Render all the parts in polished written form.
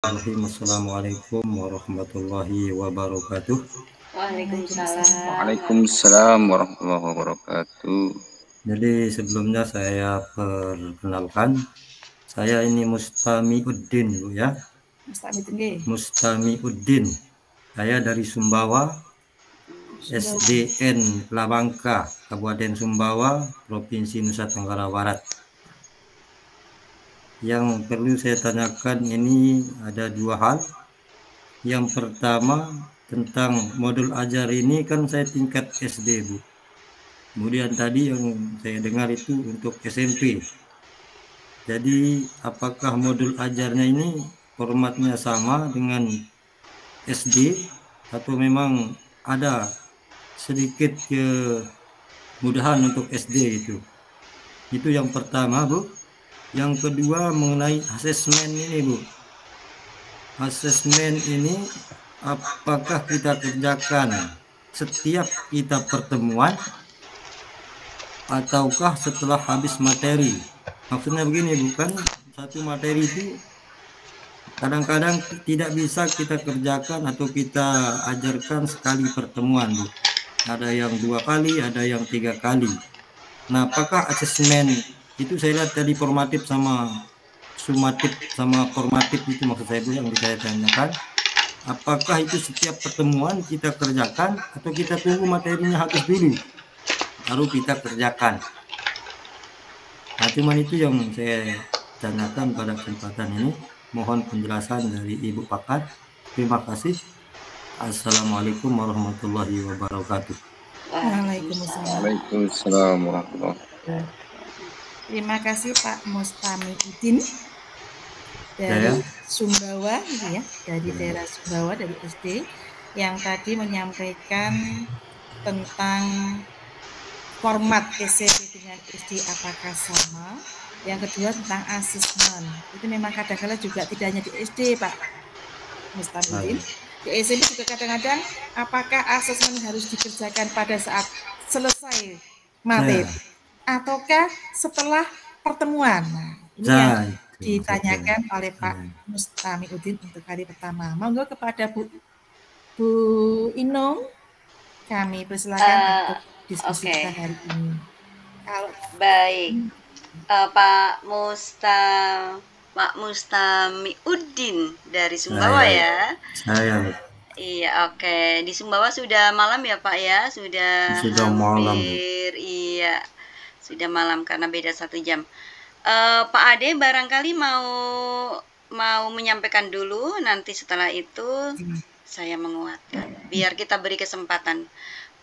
Assalamualaikum warahmatullahi wabarakatuh. Waalaikumsalam. Waalaikumsalam warahmatullahi wabarakatuh. Jadi sebelumnya saya perkenalkan, saya ini Mustamiuddin, Bu ya. Mustamiuddin. Saya dari Sumbawa, SDN Labangka, Kabupaten Sumbawa, Provinsi Nusa Tenggara Barat. Yang perlu saya tanyakan ini ada dua hal. Yang pertama tentang modul ajar ini kan saya tingkat SD, Bu. Kemudian tadi yang saya dengar itu untuk SMP. Jadi apakah modul ajarnya ini formatnya sama dengan SD atau memang ada sedikit kemudahan untuk SD itu? Itu yang pertama, Bu. Yang kedua mengenai asesmen ini, Bu. Asesmen ini apakah kita kerjakan setiap kita pertemuan ataukah setelah habis materi? Maksudnya begini, bukan satu materi itu kadang-kadang tidak bisa kita kerjakan atau kita ajarkan sekali pertemuan, Bu. Ada yang 2 kali, ada yang 3 kali. Nah, apakah asesmen itu saya lihat tadi formatif sama sumatif sama formatif itu maksud saya, Bu, yang saya tanyakan. Apakah itu setiap pertemuan kita kerjakan atau kita tunggu materinya habis dulu baru kita kerjakan? Nah, cuman itu yang saya tanyakan pada kesempatan ini. Mohon penjelasan dari Ibu Pakar. Terima kasih. Assalamualaikum warahmatullahi wabarakatuh. Waalaikumsalam warahmatullahi wabarakatuh. Terima kasih Pak Mustamiuddin dari Sumbawa, gitu ya, dari daerah Sumbawa, dari SD, yang tadi menyampaikan tentang format SMP dengan SD apakah sama. Yang kedua tentang asesmen. Itu memang kadang-kadang juga tidak hanya di SD, Pak Mustamiuddin. Di SMP juga kadang-kadang apakah asesmen harus dikerjakan pada saat selesai materi ataukah setelah pertemuan. Nah, ini yang ditanyakan oleh Pak Mustamiuddin untuk kali pertama. Monggo kepada Bu Inung, kami persilakan untuk diskusi kita hari ini. Baik, Pak Mustamiuddin dari Sumbawa ya. Saya. Iya, oke. Di Sumbawa sudah malam ya Pak ya, sudah malam. Iya, sudah malam karena beda 1 jam. Pak Ade barangkali mau menyampaikan dulu, nanti setelah itu saya menguatkan. Biar kita beri kesempatan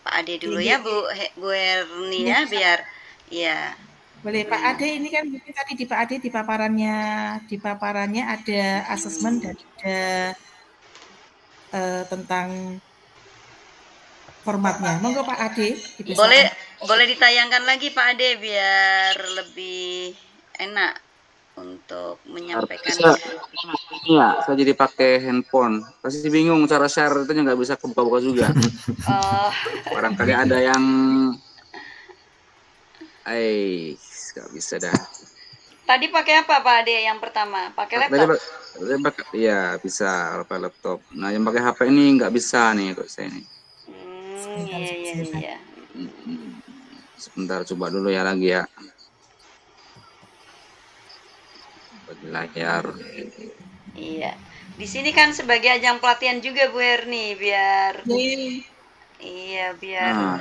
Pak Ade dulu ya, Bu Erni ya, biar ya. Boleh Pak Ade, ini kan tadi di Pak Ade di paparannya ada asesmen dan ada tentang formatnya. Monggo Pak Ade. Boleh ditayangkan lagi Pak Ade biar lebih enak untuk menyampaikan. Iya, saya jadi pakai handphone. Pasti bingung cara share itu nggak bisa kebuka-buka juga. Barangkali ada yang nggak bisa dah. Tadi pakai apa Pak Ade yang pertama? Pakai laptop? Iya, bisa pakai laptop. Nah, yang pakai HP ini nggak bisa nih kok saya ini. Iya. Sebentar, coba dulu ya lagi ya. Bagi layar. Iya. Di sini kan sebagai ajang pelatihan juga Bu Erni, biar. Iya, biar.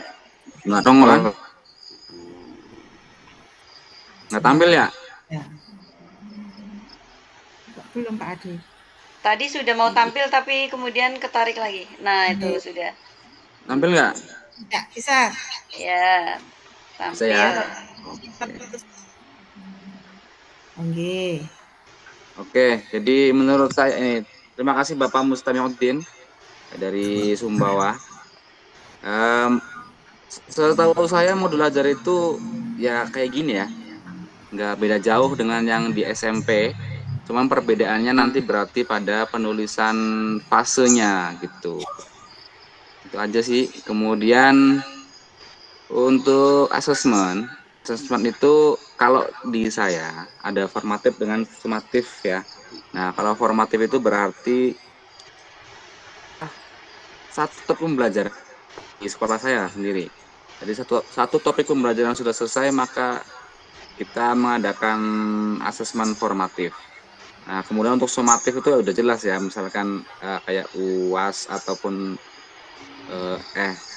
Nggak nongol kan? Nggak tampil ya? Belum Pak Ade. Tadi sudah mau tampil tapi kemudian ketarik lagi. Nah, itu sudah. Tampil nggak? Ya, bisa. Ya, tampil. Oke, jadi menurut saya ini, terima kasih Bapak Mustamiuddin dari Sumbawa. Setahu saya modul ajar itu ya kayak gini ya, nggak beda jauh dengan yang di SMP. Cuman perbedaannya nanti berarti pada penulisan fasenya gitu. Itu aja sih. Kemudian untuk asesmen itu kalau di saya ada formatif dengan sumatif ya. Nah, kalau formatif itu berarti satu topik pembelajaran di sekolah saya sendiri. Jadi satu topik pembelajaran sudah selesai, maka kita mengadakan asesmen formatif. Nah, kemudian untuk sumatif itu udah jelas ya, misalkan kayak UAS ataupun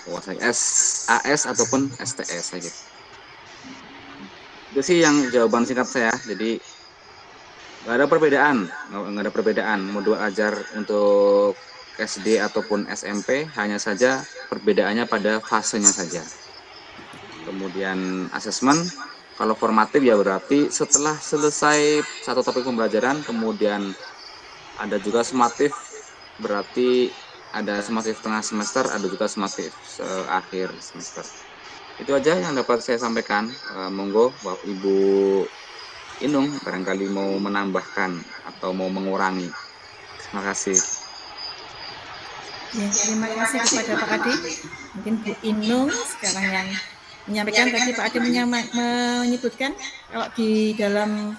UAS SAS ataupun STS aja. Itu sih yang jawaban singkat saya. Jadi nggak ada perbedaan modul ajar untuk SD ataupun SMP, hanya saja perbedaannya pada fasenya saja. Kemudian asesmen, kalau formatif ya berarti setelah selesai satu topik pembelajaran, kemudian ada juga sumatif, berarti ada sumatif tengah semester, ada juga sumatif akhir semester. Itu aja yang dapat saya sampaikan. Monggo Bapak Ibu Inung barangkali mau menambahkan atau mau mengurangi. Terima kasih. Ya, terima kasih kepada Pak Ade. Mungkin Bu Inung sekarang yang menyampaikan. Tadi Pak Ade menyebutkan kalau di dalam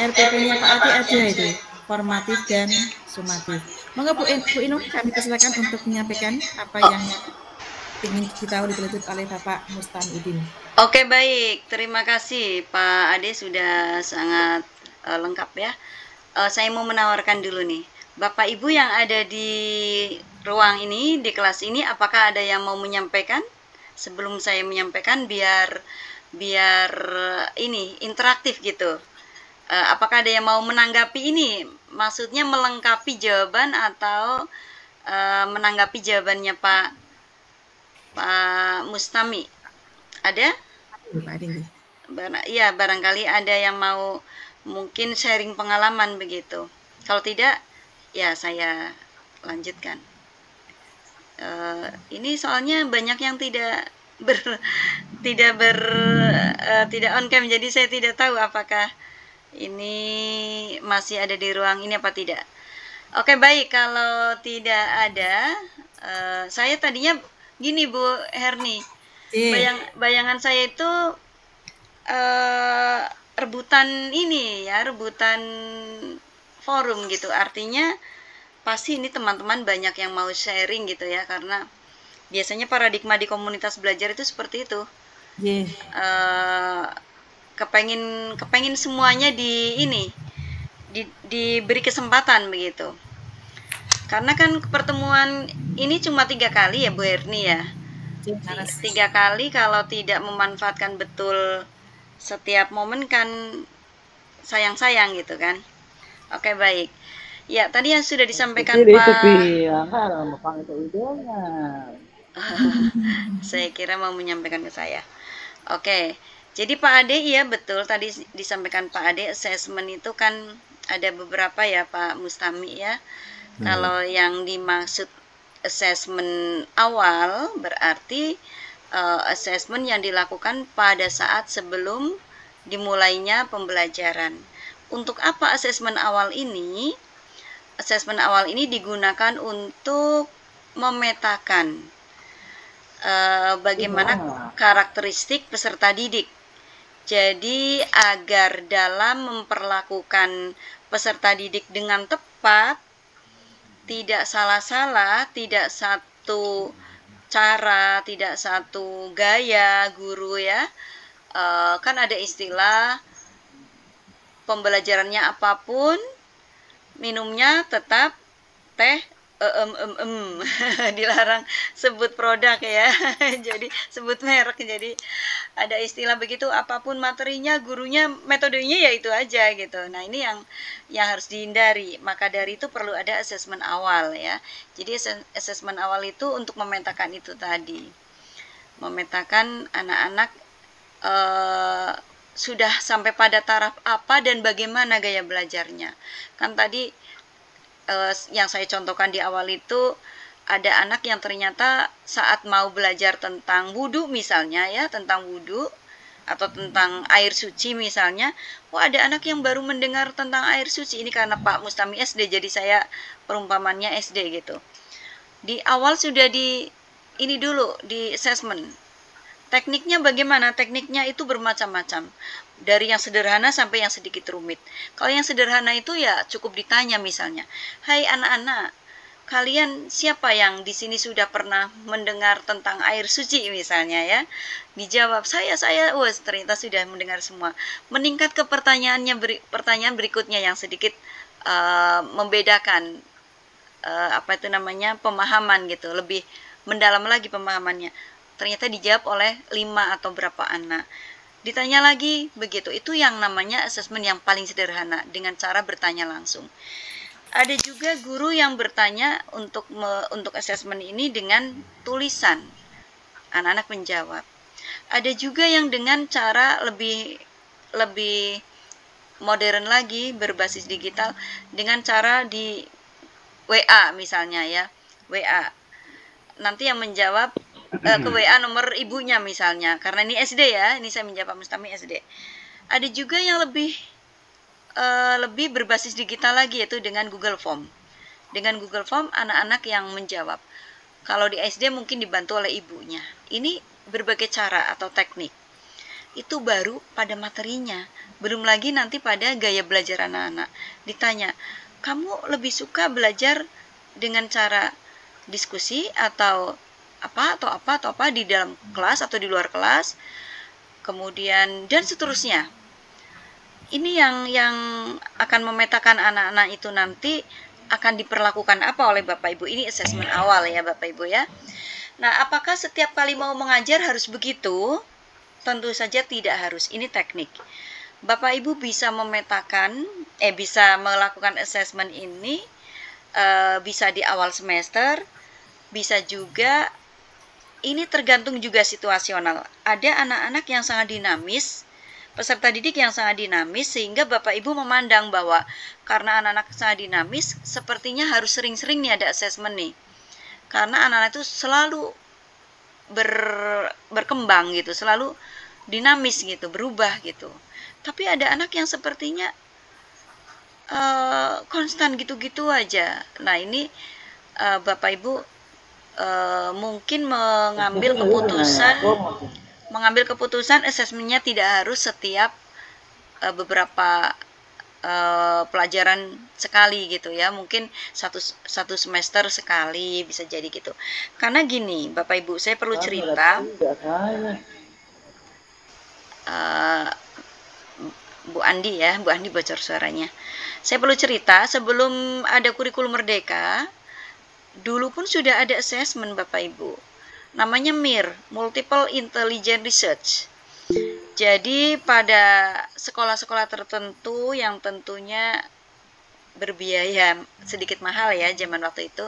RPP-nya Pak Ade ada itu formatif dan sumatif. Monggo Bu Inung, kami persilakan untuk menyampaikan apa yang ingin diketahui lebih lanjut oleh Bapak Mustamiuddin. Oke, baik. Terima kasih Pak Ade sudah sangat lengkap ya. Saya mau menawarkan dulu nih. Bapak Ibu yang ada di ruang ini, di kelas ini, apakah ada yang mau menyampaikan? Sebelum saya menyampaikan biar ini interaktif gitu. Apakah ada yang mau menanggapi ini? Maksudnya melengkapi jawaban atau menanggapi jawabannya Pak Mustami? Ada? Iya, barangkali ada yang mau mungkin sharing pengalaman begitu. Kalau tidak, ya saya lanjutkan. Ini soalnya banyak yang tidak on cam, jadi saya tidak tahu apakah ini masih ada di ruang ini apa tidak. Oke, baik. Kalau tidak ada, saya tadinya gini Bu Herni, bayangan saya itu rebutan ini ya, rebutan forum gitu. Artinya pasti ini teman-teman banyak yang mau sharing gitu ya, karena biasanya paradigma di komunitas belajar itu seperti itu. Kepengin semuanya diberi kesempatan begitu. Karena kan pertemuan ini cuma 3 kali ya Bu Herni ya. 3 kali, kalau tidak memanfaatkan betul setiap momen kan sayang-sayang gitu kan. Oke, baik. Ya, tadi yang sudah disampaikan Pak. Saya kira mau menyampaikan ke saya. Oke. Jadi Pak Ade, iya betul tadi disampaikan Pak Ade, assessment itu kan ada beberapa ya Pak Mustami ya. Kalau yang dimaksud assessment awal berarti assessment yang dilakukan pada saat sebelum dimulainya pembelajaran. Untuk apa assessment awal ini? Assessment awal ini digunakan untuk memetakan bagaimana karakteristik peserta didik. Jadi agar dalam memperlakukan peserta didik dengan tepat, tidak salah-salah, tidak satu cara, tidak satu gaya guru ya. Kan ada istilah pembelajarannya apapun, minumnya tetap teh dilarang sebut produk ya. Jadi sebut merek. Jadi ada istilah begitu, apapun materinya, gurunya, metodenya ya itu aja gitu. Nah, ini yang harus dihindari. Maka dari itu perlu ada asesmen awal ya. Jadi asesmen awal itu untuk memetakan itu tadi. Memetakan anak-anak sudah sampai pada taraf apa dan bagaimana gaya belajarnya. Kan tadi yang saya contohkan di awal itu ada anak yang ternyata saat mau belajar tentang wudu misalnya ya, tentang wudu atau tentang air suci misalnya, ada anak yang baru mendengar tentang air suci. Ini karena Pak Mustami SD, jadi saya perumpamannya SD gitu. Di awal sudah di assessment. Tekniknya bagaimana? Tekniknya itu bermacam-macam. Dari yang sederhana sampai yang sedikit rumit. Kalau yang sederhana itu ya cukup ditanya misalnya, "Hai anak-anak, kalian siapa yang di sini sudah pernah mendengar tentang air suci?" misalnya ya. Dijawab, "Saya." Wah, ternyata sudah mendengar semua. Meningkat ke pertanyaan berikutnya yang sedikit membedakan pemahaman gitu, lebih mendalam lagi pemahamannya. Ternyata dijawab oleh 5 atau berapa anak. Ditanya lagi begitu. Itu yang namanya asesmen yang paling sederhana dengan cara bertanya langsung. Ada juga guru yang bertanya untuk asesmen ini dengan tulisan. Anak-anak menjawab. Ada juga yang dengan cara lebih modern lagi, berbasis digital, dengan cara di WA misalnya ya. WA. Nanti yang menjawab ke WA nomor ibunya misalnya, karena ini SD ya, ini saya menjawab Pak Mustami SD. Ada juga yang lebih berbasis digital lagi, yaitu dengan Google Form. Dengan Google Form anak-anak yang menjawab. Kalau di SD mungkin dibantu oleh ibunya. Ini berbagai cara atau teknik. Itu baru pada materinya. Belum lagi nanti pada gaya belajar anak-anak. Ditanya, "Kamu lebih suka belajar dengan cara diskusi atau apa di dalam kelas atau di luar kelas?" Kemudian dan seterusnya. Ini yang akan memetakan anak-anak itu nanti akan diperlakukan apa oleh Bapak Ibu. Ini asesmen awal ya Bapak Ibu ya. Nah, apakah setiap kali mau mengajar harus begitu? Tentu saja tidak harus. Ini teknik. Bapak Ibu bisa memetakan, bisa melakukan asesmen ini bisa di awal semester, bisa juga, ini tergantung juga situasional. Ada anak-anak yang sangat dinamis, peserta didik yang sangat dinamis, sehingga Bapak Ibu memandang bahwa karena anak-anak sangat dinamis, sepertinya harus sering-sering nih ada asesmen nih. Karena anak-anak itu selalu berkembang gitu, selalu dinamis gitu, berubah gitu. Tapi ada anak yang sepertinya konstan gitu-gitu aja. Nah, ini Bapak Ibu mungkin mengambil keputusan asesmennya tidak harus setiap beberapa pelajaran sekali gitu ya, mungkin satu semester sekali, bisa jadi gitu. Karena gini Bapak Ibu, saya perlu cerita. Bu Andi ya, Bu Andi bocor suaranya. Saya perlu cerita, sebelum ada kurikulum merdeka, dulu pun sudah ada assessment Bapak Ibu. Namanya MIR, Multiple Intelligence Research. Jadi pada sekolah-sekolah tertentu yang tentunya berbiaya sedikit mahal ya zaman waktu itu,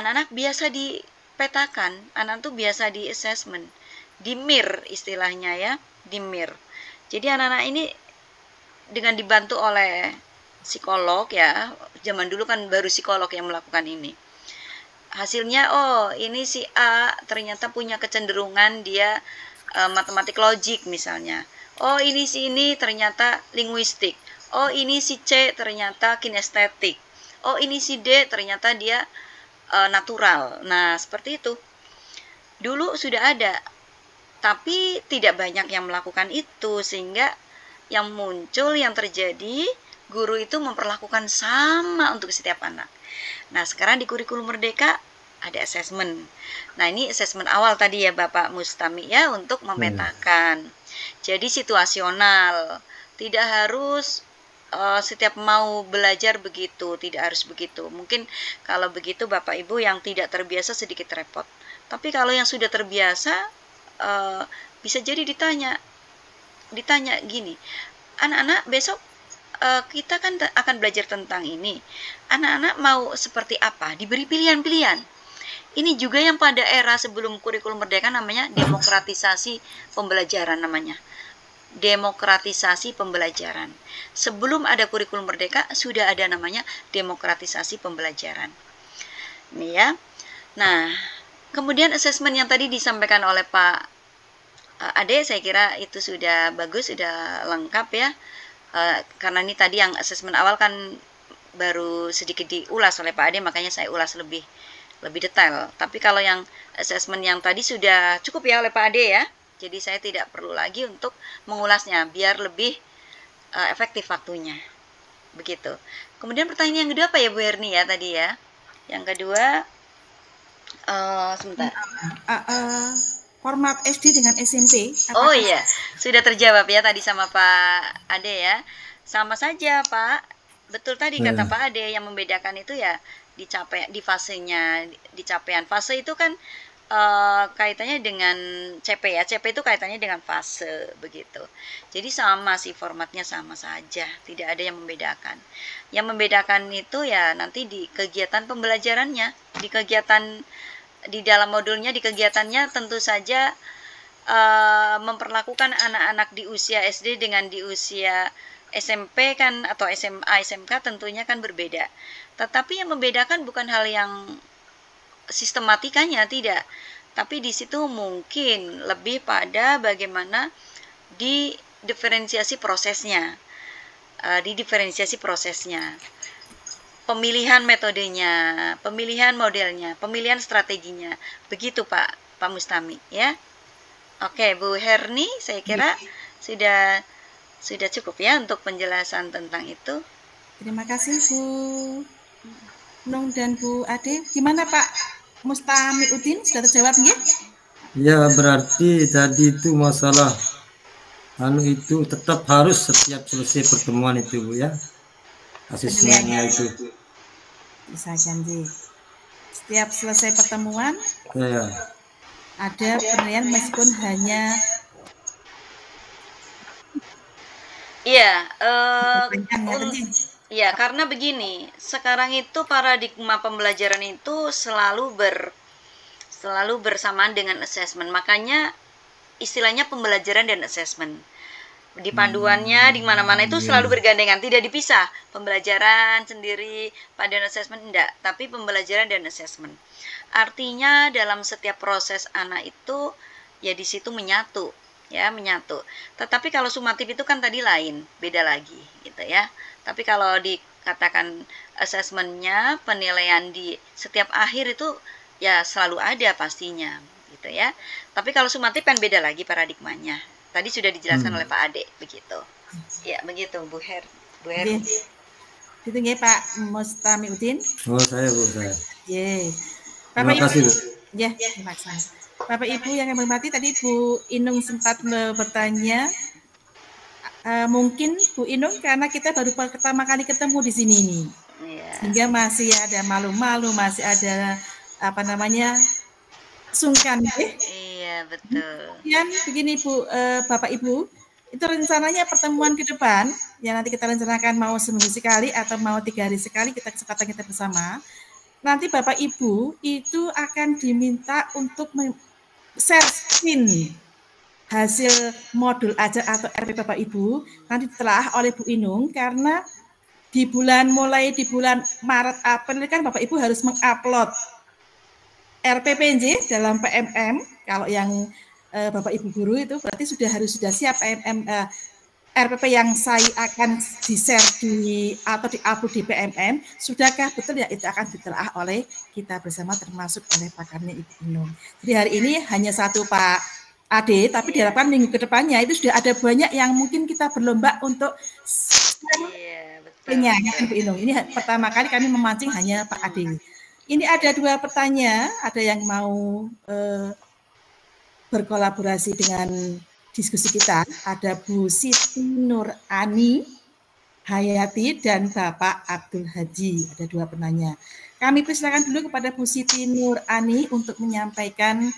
anak-anak biasa dipetakan, anak tuh biasa di assessment, di MIR istilahnya ya, di MIR. Jadi anak-anak ini dengan dibantu oleh psikolog ya, zaman dulu kan baru psikolog yang melakukan ini. Hasilnya, oh ini si A ternyata punya kecenderungan dia matematik logik misalnya. Oh ini si ini ternyata linguistik. Oh ini si C ternyata kinestetik. Oh ini si D ternyata dia natural. Nah seperti itu. Dulu sudah ada, tapi tidak banyak yang melakukan itu, sehingga yang muncul, yang terjadi, guru itu memperlakukan sama untuk setiap anak. Nah, sekarang di kurikulum merdeka ada asesmen. Nah, ini asesmen awal tadi ya Bapak Mustami ya, untuk memetakan. Jadi situasional, tidak harus setiap mau belajar begitu, tidak harus begitu. Mungkin kalau begitu Bapak Ibu yang tidak terbiasa sedikit repot. Tapi kalau yang sudah terbiasa, bisa jadi ditanya gini, "Anak-anak besok kita kan akan belajar tentang ini, anak-anak mau seperti apa?" Diberi pilihan-pilihan. Ini juga yang pada era sebelum kurikulum merdeka namanya demokratisasi pembelajaran namanya. Demokratisasi pembelajaran. Sebelum ada kurikulum merdeka sudah ada namanya demokratisasi pembelajaran. Ini ya. Nah, kemudian asesmen yang tadi disampaikan oleh Pak Ade, saya kira itu sudah bagus, sudah lengkap ya. Karena ini tadi yang asesmen awal kan baru sedikit diulas oleh Pak Ade, makanya saya ulas lebih detail. Tapi kalau yang asesmen yang tadi sudah cukup ya oleh Pak Ade ya. Jadi saya tidak perlu lagi untuk mengulasnya biar lebih efektif waktunya. Begitu. Kemudian pertanyaan yang kedua apa ya Bu Herni ya tadi ya? Yang kedua sebentar. Format SD dengan SMP. Oh iya, sudah terjawab ya tadi sama Pak Ade ya. Sama saja Pak. Betul tadi kata Pak Ade, yang membedakan itu ya di fasenya, di capaian. Fase itu kan kaitannya dengan CP ya. CP itu kaitannya dengan fase begitu. Jadi sama sih, formatnya sama saja, tidak ada yang membedakan. Yang membedakan itu ya nanti di kegiatan pembelajarannya, di kegiatan di dalam modulnya, di kegiatannya tentu saja memperlakukan anak-anak di usia SD dengan di usia SMP kan atau SMA, SMK tentunya kan berbeda. Tetapi yang membedakan bukan hal yang sistematikanya, tidak, tapi di situ mungkin lebih pada bagaimana di diferensiasi prosesnya, pemilihan metodenya, pemilihan modelnya, pemilihan strateginya, begitu Pak Mustami ya. Oke Bu Herni, saya kira sudah cukup ya untuk penjelasan tentang itu. Terima kasih Bu Nung dan Bu Ade. Gimana Pak Mustami Udin, sudah terjawab ya? Ya, berarti tadi itu masalah itu tetap harus setiap selesai pertemuan itu Bu ya, asesmennya itu. Bisa janji. Setiap selesai pertemuan Ya. Ada penilaian meskipun hanya iya, karena begini, sekarang itu paradigma pembelajaran itu selalu bersamaan dengan assessment. Makanya istilahnya pembelajaran dan assessment. Di panduannya di mana-mana itu selalu bergandengan, tidak dipisah. Pembelajaran sendiri, panduan assessment enggak, tapi pembelajaran dan assessment. Artinya dalam setiap proses anak itu ya di situ menyatu. Tetapi kalau sumatif itu kan tadi lain, beda lagi gitu ya. Tapi kalau dikatakan assessmentnya, penilaian di setiap akhir itu ya selalu ada pastinya gitu ya. Tapi kalau sumatif kan beda lagi paradigmanya. Tadi sudah dijelaskan oleh Pak Ade begitu. Ya begitu Bu Her. Itu ya Pak Mustami Udin. Oh saya Bu saya. Terima kasih Bu. Ya, terima kasih. Bapak Ibu yang kami hormati, tadi Bu Inung sempat bertanya, mungkin Bu Inung karena kita baru pertama kali ketemu di sini nih, sehingga masih ada malu-malu, masih ada sungkan. Iya betul. Kemudian begini Bu, Bapak Ibu, itu rencananya pertemuan ke depan, yang nanti kita rencanakan mau seminggu sekali atau mau 3 hari sekali kesempatan kita bersama. Nanti Bapak Ibu itu akan diminta untuk share screen hasil modul ajar atau RP Bapak Ibu nanti ditelaah oleh Bu Inung, karena mulai di bulan Maret April kan Bapak Ibu harus mengupload RPPNJ dalam PMM. Kalau yang Bapak Ibu guru itu berarti sudah siap RPP yang saya akan di-share atau di-upload di PMM, sudahkah betul ya? Itu akan ditelaah oleh kita bersama, termasuk oleh pakarnya Ibu Inung. Jadi hari ini hanya satu Pak Ade, tapi diharapkan minggu ke depannya itu sudah ada banyak yang mungkin kita berlomba untuk Ibu Inung. Ini pertama kali kami memancing hanya Pak Ade. Ini ada 2 pertanyaan, ada yang mau berkolaborasi dengan diskusi kita. Ada Bu Siti Nur Ani Hayati dan Bapak Abdul Haji. Ada 2 penanya. Kami persilakan dulu kepada Bu Siti Nur Ani untuk menyampaikan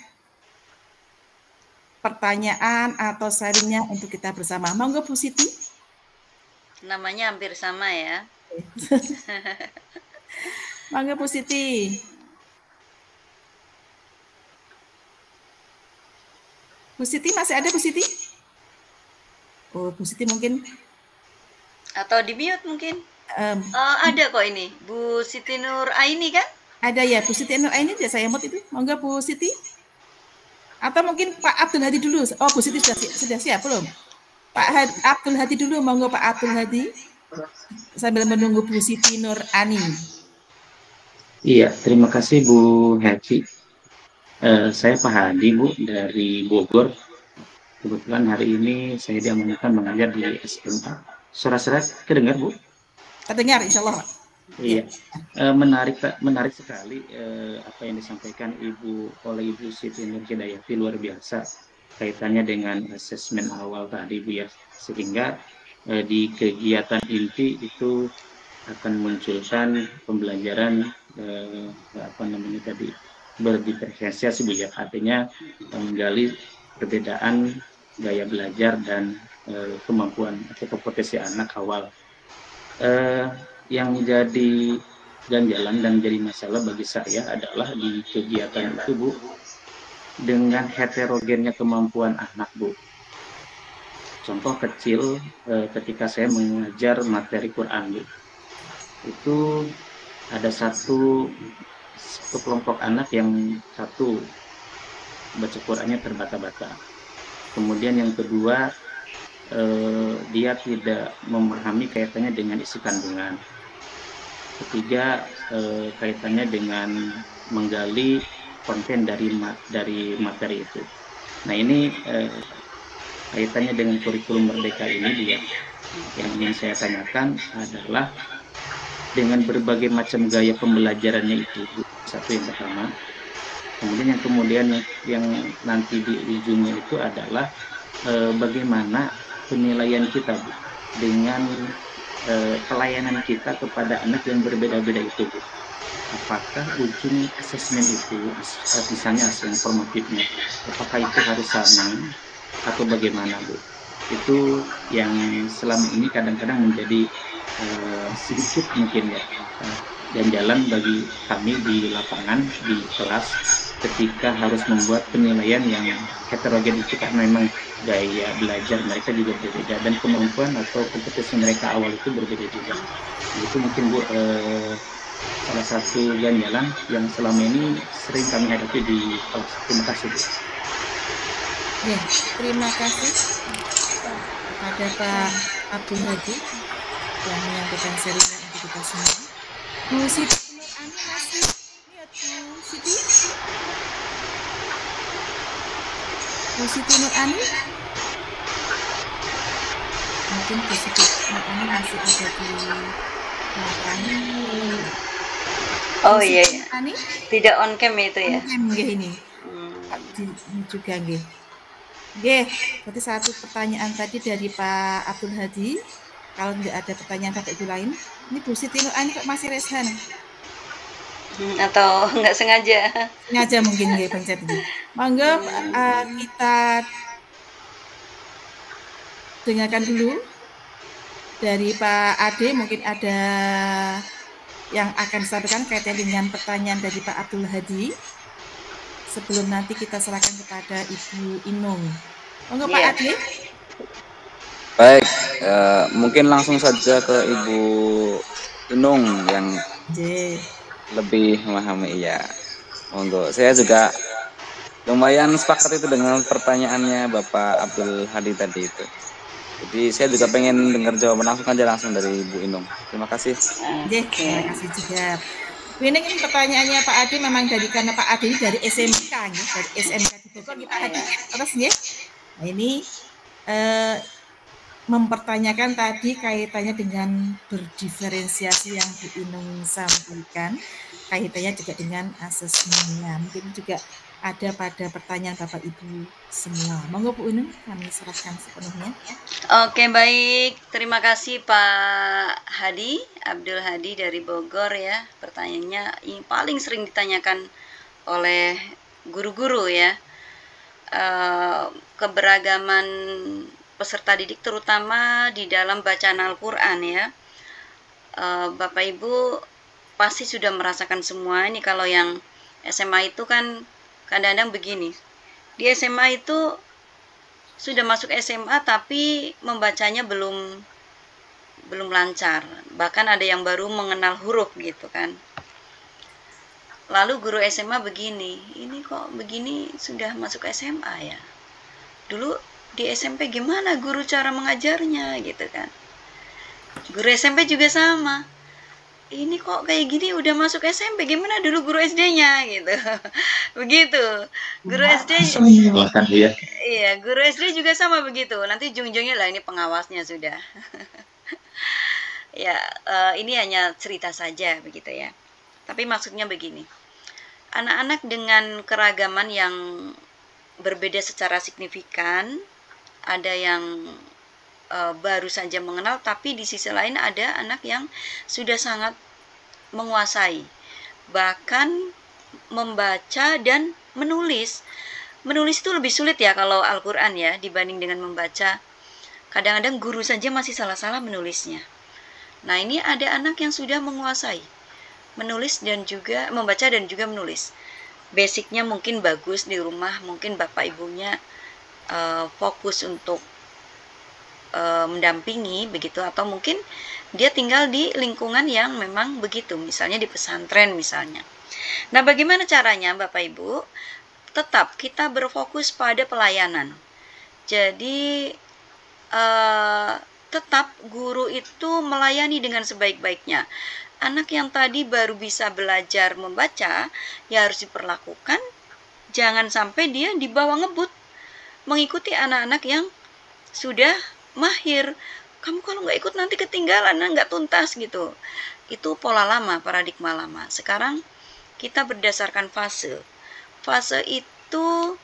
pertanyaan atau sharingnya untuk kita bersama. Monggo Bu Siti. Namanya hampir sama ya. Monggo Bu Siti. Bu Siti masih ada Bu Siti? Oh, Bu Siti mungkin. Atau di mute mungkin. Ada kok ini. Bu Siti Nur Aini kan? Ada ya, Bu Siti Nur Aini saya mute itu. Monggo Bu Siti. Atau mungkin Pak Abdul Hadi dulu. Oh, Bu Siti sudah siap belum? Pak Abdul Hadi dulu, monggo Pak Abdul Hadi. Sambil menunggu Bu Siti Nur Ani. Iya, terima kasih Bu Happy. Saya Pak Hadi Bu dari Bogor. Kebetulan hari ini saya diamankan mengajar di SMA. Suara-suara kedengar, Bu? Terdengar, insya Allah, Pak. Iya, menarik sekali apa yang disampaikan oleh Ibu Siti Nur Hidayati, luar biasa kaitannya dengan asesmen awal tadi, Bu ya. Sehingga di kegiatan inti itu akan munculkan pembelajaran apa namanya tadi, berdiferensiasi, Bu ya. Artinya menggali perbedaan gaya belajar dan kemampuan atau kompetensi anak awal. Yang jadi ganjalan dan jadi masalah bagi saya adalah di kegiatan itu, Bu, dengan heterogennya kemampuan anak, Bu. Contoh kecil, ketika saya mengajar materi Quran, Bu, itu ada satu kelompok anak yang satu baca Qurannya terbata-bata. Kemudian yang kedua, dia tidak memahami kaitannya dengan isi kandungan. Ketiga, kaitannya dengan menggali konten dari materi itu. Nah, ini kaitannya dengan kurikulum Merdeka ini dia. Yang ingin saya tanyakan adalah dengan berbagai macam gaya pembelajarannya itu, satu yang pertama. Kemudian yang nanti di ujungnya itu adalah bagaimana penilaian kita, Bu, dengan pelayanan kita kepada anak yang berbeda-beda itu, Bu. Apakah ujung asesmen itu, misalnya asesmen formatifnya, apakah itu harus sama atau bagaimana, Bu? Itu yang selama ini kadang-kadang menjadi sedikit mungkin ya ganjalan bagi kami di lapangan, di kelas, ketika harus membuat penilaian yang heterogen itu, karena memang gaya belajar mereka juga berbeda dan kemampuan atau kompetensi mereka awal itu berbeda juga. Itu mungkin, Bu, salah satu ganjalan yang selama ini sering kami hadapi di kelas. Terima kasih, Bu. Ya, terima kasih kepada Pak Abdul Hadi yang menyampaikan serinya untuk kita semua. Bu Siti Nur Ani masih lihat, Bu Siti? Bu Siti Nur Ani? Mungkin Bu Siti Nur Ani masih ada di belakang. Oh iya, iya. Ani? Tidak on cam itu ya? On cam nggih ini. Ini juga nggih. Nggih, berarti satu pertanyaan tadi dari Pak Abdul Hadi. Kalau nggak ada pertanyaan Bapak Ibu lain, ini Bu Siti Nur Ani kok masih resan? Atau nggak sengaja? Sengaja mungkin nggih pencet ini. Monggo kita dengarkan dulu dari Pak Ade, mungkin ada yang akan disampaikan kaitan dengan pertanyaan dari Pak Abdul Hadi. Sebelum nanti kita serahkan kepada Ibu Inung. Monggo Pak Ade. Baik, mungkin langsung saja ke Ibu Inung yang lebih memahami. Ya, monggo. Saya juga lumayan sepakat itu dengan pertanyaannya Bapak Abdul Hadi tadi itu. Jadi saya juga pengen dengar jawaban langsung dari Ibu Inung. Terima kasih. Terima kasih juga. Bu Inung, ini pertanyaannya Pak Adi memang karena Pak Adi ini dari SMK, ya, dari SMK di Bogor, Pak Adi. Terus ya, nah ini mempertanyakan tadi kaitannya dengan berdiferensiasi yang Bu Inung sampaikan, kaitannya juga dengan asesmennya. Mungkin juga ada pada pertanyaan Bapak Ibu semua. Monggo Bu Inung, kami serahkan sepenuhnya. Oke, baik. Terima kasih Pak Hadi, Abdul Hadi dari Bogor ya. Pertanyaannya yang paling sering ditanyakan oleh guru-guru ya. Keberagaman peserta didik terutama di dalam bacaan Al-Quran ya. Bapak Ibu pasti sudah merasakan semua ini. Kalau yang SMA itu kan kadang-kadang begini, di SMA itu sudah masuk SMA tapi membacanya belum lancar, bahkan ada yang baru mengenal huruf gitu kan. Lalu guru SMA begini, ini kok begini sudah masuk SMA ya, dulu di SMP gimana guru cara mengajarnya gitu kan. Guru SMP juga sama, ini kok kayak gini udah masuk SMP, gimana dulu guru SD-nya gitu. Begitu. Guru SD ya. iya, guru SD juga sama begitu. Nanti ujung-ujungnya lah ini pengawasnya sudah. Ya, ini hanya cerita saja begitu ya. Tapi maksudnya begini. Anak-anak dengan keragaman yang berbeda secara signifikan, ada yang baru saja mengenal, tapi di sisi lain ada anak yang sudah sangat menguasai, bahkan membaca dan menulis. Menulis itu lebih sulit ya kalau Al-Quran ya, dibanding dengan membaca. Kadang-kadang guru saja masih salah-salah menulisnya. Nah, ini ada anak yang sudah menguasai menulis dan juga membaca dan juga menulis. Basicnya mungkin bagus di rumah, mungkin bapak ibunya fokus untuk mendampingi begitu, atau mungkin dia tinggal di lingkungan yang memang begitu, misalnya di pesantren misalnya. Nah, bagaimana caranya Bapak Ibu? Tetap kita berfokus pada pelayanan. Jadi tetap guru itu melayani dengan sebaik-baiknya. Anak yang tadi baru bisa belajar membaca, ya harus diperlakukan, jangan sampai dia dibawa ngebut mengikuti anak-anak yang sudah mahir. Kamu kalau nggak ikut nanti ketinggalan, nggak tuntas gitu. Itu pola lama, paradigma lama. Sekarang kita berdasarkan fase. Fase itu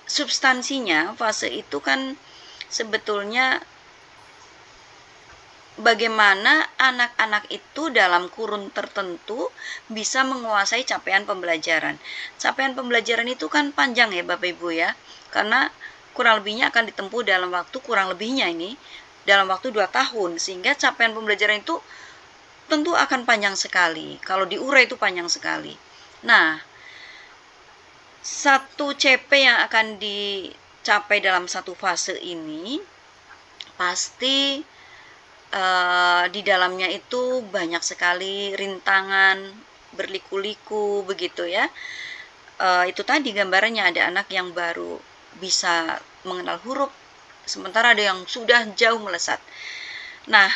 substansinya, fase itu kan sebetulnya bagaimana anak-anak itu dalam kurun tertentu bisa menguasai capaian pembelajaran. Capaian pembelajaran itu kan panjang ya Bapak Ibu ya, karena kurang lebihnya akan ditempuh dalam waktu kurang lebihnya ini dalam waktu 2 tahun, sehingga capaian pembelajaran itu tentu akan panjang sekali. Kalau diurai itu panjang sekali. Nah, satu CP yang akan dicapai dalam satu fase ini pasti di dalamnya itu banyak sekali rintangan, berliku-liku begitu ya. Itu tadi gambarannya, ada anak yang baru bisa mengenal huruf, sementara ada yang sudah jauh melesat. Nah,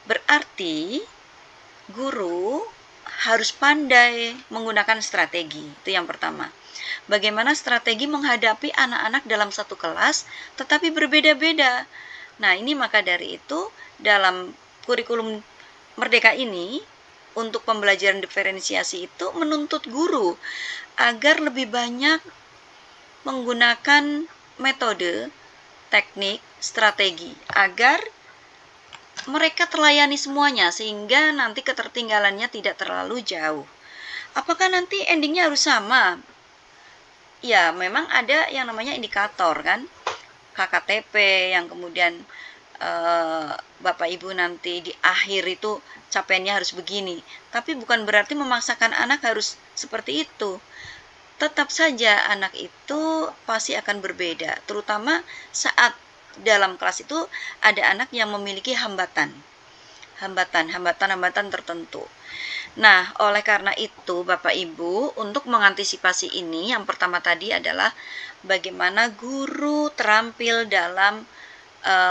berarti guru harus pandai menggunakan strategi. Itu yang pertama. Bagaimana strategi menghadapi anak-anak dalam satu kelas tetapi berbeda-beda. Nah, ini maka dari itu dalam kurikulum Merdeka ini untuk pembelajaran diferensiasi itu menuntut guru agar lebih banyak menggunakan metode, teknik, strategi agar mereka terlayani semuanya sehingga nanti ketertinggalannya tidak terlalu jauh. Apakah nanti endingnya harus sama? Ya, memang ada yang namanya indikator kan, KKTP yang kemudian Bapak Ibu nanti di akhir itu capaiannya harus begini. Tapi bukan berarti memaksakan anak harus seperti itu. Tetap saja anak itu pasti akan berbeda, terutama saat dalam kelas itu ada anak yang memiliki hambatan tertentu. Nah, oleh karena itu Bapak Ibu, untuk mengantisipasi ini, yang pertama tadi adalah bagaimana guru terampil dalam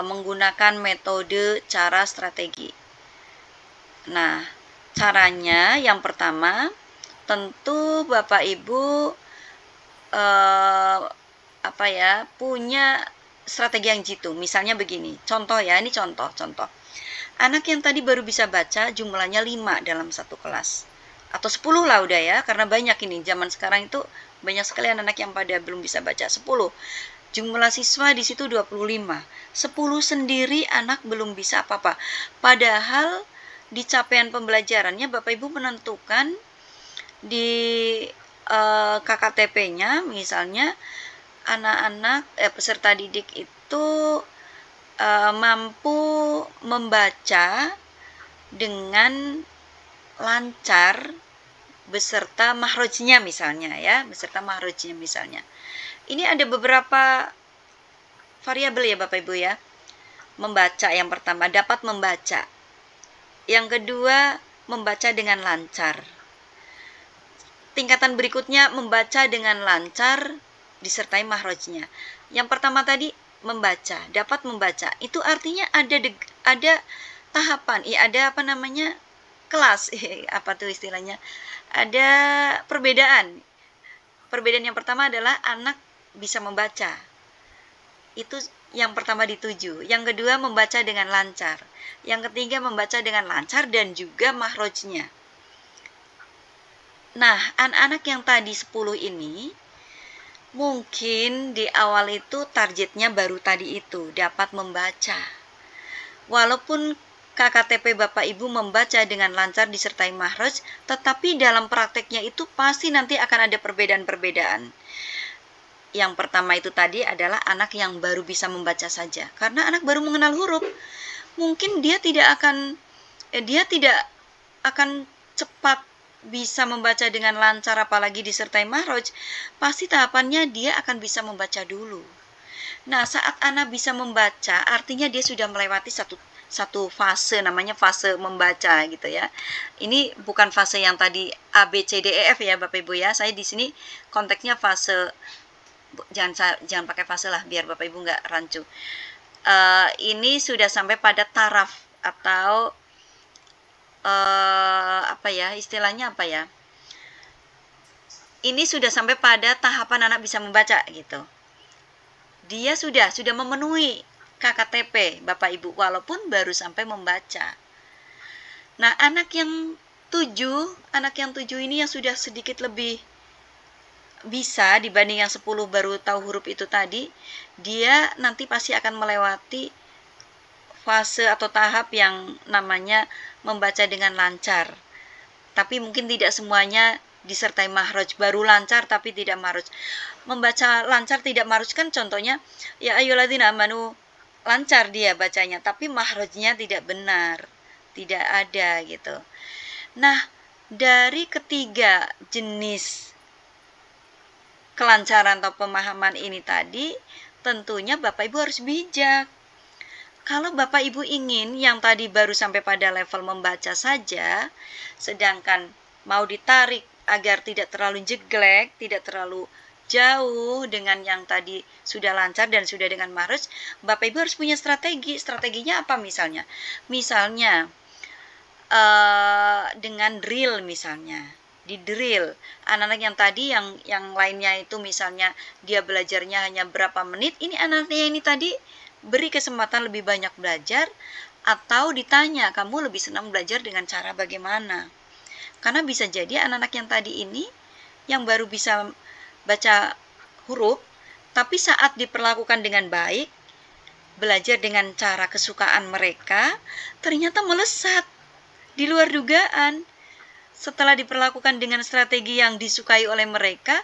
menggunakan metode, cara, strategi. Nah, caranya yang pertama tentu Bapak Ibu punya strategi yang jitu. Misalnya begini, contoh ya, ini contoh. Anak yang tadi baru bisa baca jumlahnya 5 dalam satu kelas. Atau 10 lah udah ya, karena banyak ini. Zaman sekarang itu banyak sekali anak-anak yang pada belum bisa baca. 10. Jumlah siswa di situ 25. 10 sendiri anak belum bisa apa-apa. Padahal di capaian pembelajarannya Bapak Ibu menentukan di KKTP-nya misalnya anak-anak peserta didik itu mampu membaca dengan lancar beserta mahrojnya misalnya ya, Ini ada beberapa variabel ya Bapak Ibu ya. Membaca yang pertama, dapat membaca. Yang kedua, membaca dengan lancar. Tingkatan berikutnya, membaca dengan lancar disertai mahrojnya. Yang pertama tadi, membaca, dapat membaca. Itu artinya ada tahapan, ada apa namanya, kelas, apa tuh istilahnya, ada perbedaan. Perbedaan yang pertama adalah anak bisa membaca. Itu yang pertama dituju. Yang kedua membaca dengan lancar. Yang ketiga membaca dengan lancar dan juga mahrojnya. Nah, anak-anak yang tadi 10 ini mungkin di awal itu targetnya baru tadi itu, dapat membaca. Walaupun KKTP Bapak Ibu membaca dengan lancar disertai mahroj, tetapi dalam prakteknya itu pasti nanti akan ada perbedaan-perbedaan. Yang pertama itu tadi adalah anak yang baru bisa membaca saja. Karena anak baru mengenal huruf, mungkin dia tidak akan cepat bisa membaca dengan lancar, apalagi disertai mahroj. Pasti tahapannya dia akan bisa membaca dulu. Nah, saat anak bisa membaca, artinya dia sudah melewati satu fase, namanya fase membaca gitu ya. Ini bukan fase yang tadi A, B, C, D, E, F ya Bapak Ibu ya. Saya di sini konteksnya fase, jangan pakai fase lah biar Bapak Ibu nggak rancu. Ini sudah sampai pada taraf atau apa ya istilahnya, apa ya, ini sudah sampai pada tahapan anak bisa membaca gitu. Dia sudah memenuhi KKTP Bapak Ibu walaupun baru sampai membaca. Nah, anak yang 7 ini yang sudah sedikit lebih bisa dibanding yang 10 baru tahu huruf itu tadi, dia nanti pasti akan melewati fase atau tahap yang namanya membaca dengan lancar. Tapi mungkin tidak semuanya disertai mahroj, baru lancar tapi tidak mahroj. Membaca lancar tidak mahroj kan contohnya ya ayyuhalladzina amanu, lancar dia bacanya tapi mahrojnya tidak benar, tidak ada gitu. Nah, dari ketiga jenis kelancaran atau pemahaman ini tadi, tentunya Bapak Ibu harus bijak. Kalau Bapak Ibu ingin yang tadi baru sampai pada level membaca saja, sedangkan mau ditarik agar tidak terlalu jeglek, tidak terlalu jauh dengan yang tadi sudah lancar dan sudah dengan mahroj, Bapak Ibu harus punya strategi. Strateginya apa misalnya? Misalnya dengan drill misalnya. Di drill, anak-anak yang tadi yang lainnya itu misalnya dia belajarnya hanya berapa menit, ini anak-anaknya ini tadi beri kesempatan lebih banyak belajar, atau ditanya, kamu lebih senang belajar dengan cara bagaimana? Karena bisa jadi anak-anak yang tadi ini yang baru bisa baca huruf, tapi saat diperlakukan dengan baik, belajar dengan cara kesukaan mereka, ternyata melesat di luar dugaan. Setelah diperlakukan dengan strategi yang disukai oleh mereka,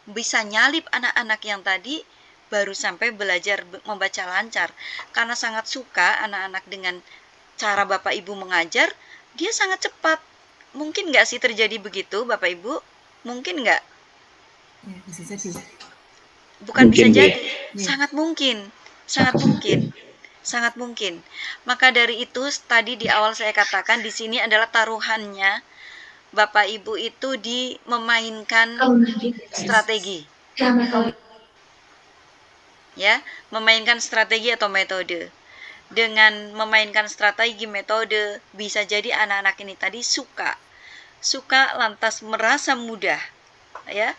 bisa nyalip anak-anak yang tadi baru sampai belajar membaca lancar. Karena sangat suka anak-anak dengan cara Bapak Ibu mengajar, dia sangat cepat. Mungkin nggak sih terjadi begitu Bapak Ibu? Mungkin nggak? Ya, bisa jadi. Bukan Mungkin, bisa jadi, Ya. sangat mungkin. Sangat mungkin. Maka dari itu tadi di awal saya katakan di sini adalah taruhannya Bapak Ibu itu di memainkan strategi. Ya, memainkan strategi atau metode. Dengan memainkan strategi metode, bisa jadi anak-anak ini tadi suka lantas merasa mudah. Ya,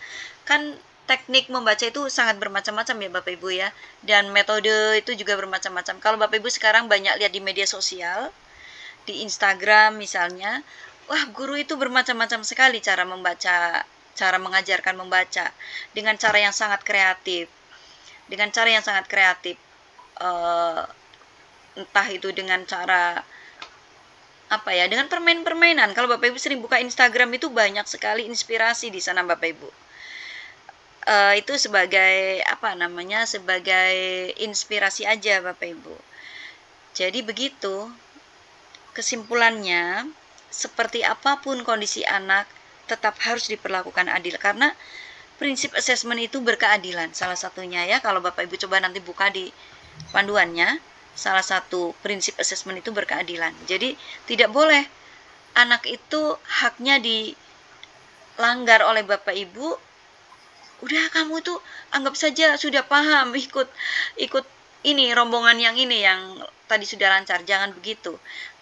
kan teknik membaca itu sangat bermacam-macam ya Bapak Ibu ya, dan metode itu juga bermacam-macam. Kalau Bapak Ibu sekarang banyak lihat di media sosial, di Instagram misalnya, wah, guru itu bermacam-macam sekali cara membaca, cara mengajarkan membaca dengan cara yang sangat kreatif. Entah itu dengan cara apa ya, dengan permainan. Kalau Bapak Ibu sering buka Instagram itu banyak sekali inspirasi di sana Bapak Ibu. Itu sebagai sebagai inspirasi aja Bapak Ibu. Jadi begitu kesimpulannya, seperti apapun kondisi anak tetap harus diperlakukan adil, karena prinsip asesmen itu berkeadilan. Salah satunya ya, kalau Bapak Ibu coba nanti buka di panduannya, salah satu prinsip asesmen itu berkeadilan. Jadi tidak boleh anak itu haknya dilanggar oleh Bapak Ibu. Udah, kamu tuh anggap saja sudah paham, ikut ini rombongan yang ini yang tadi sudah lancar. Jangan begitu.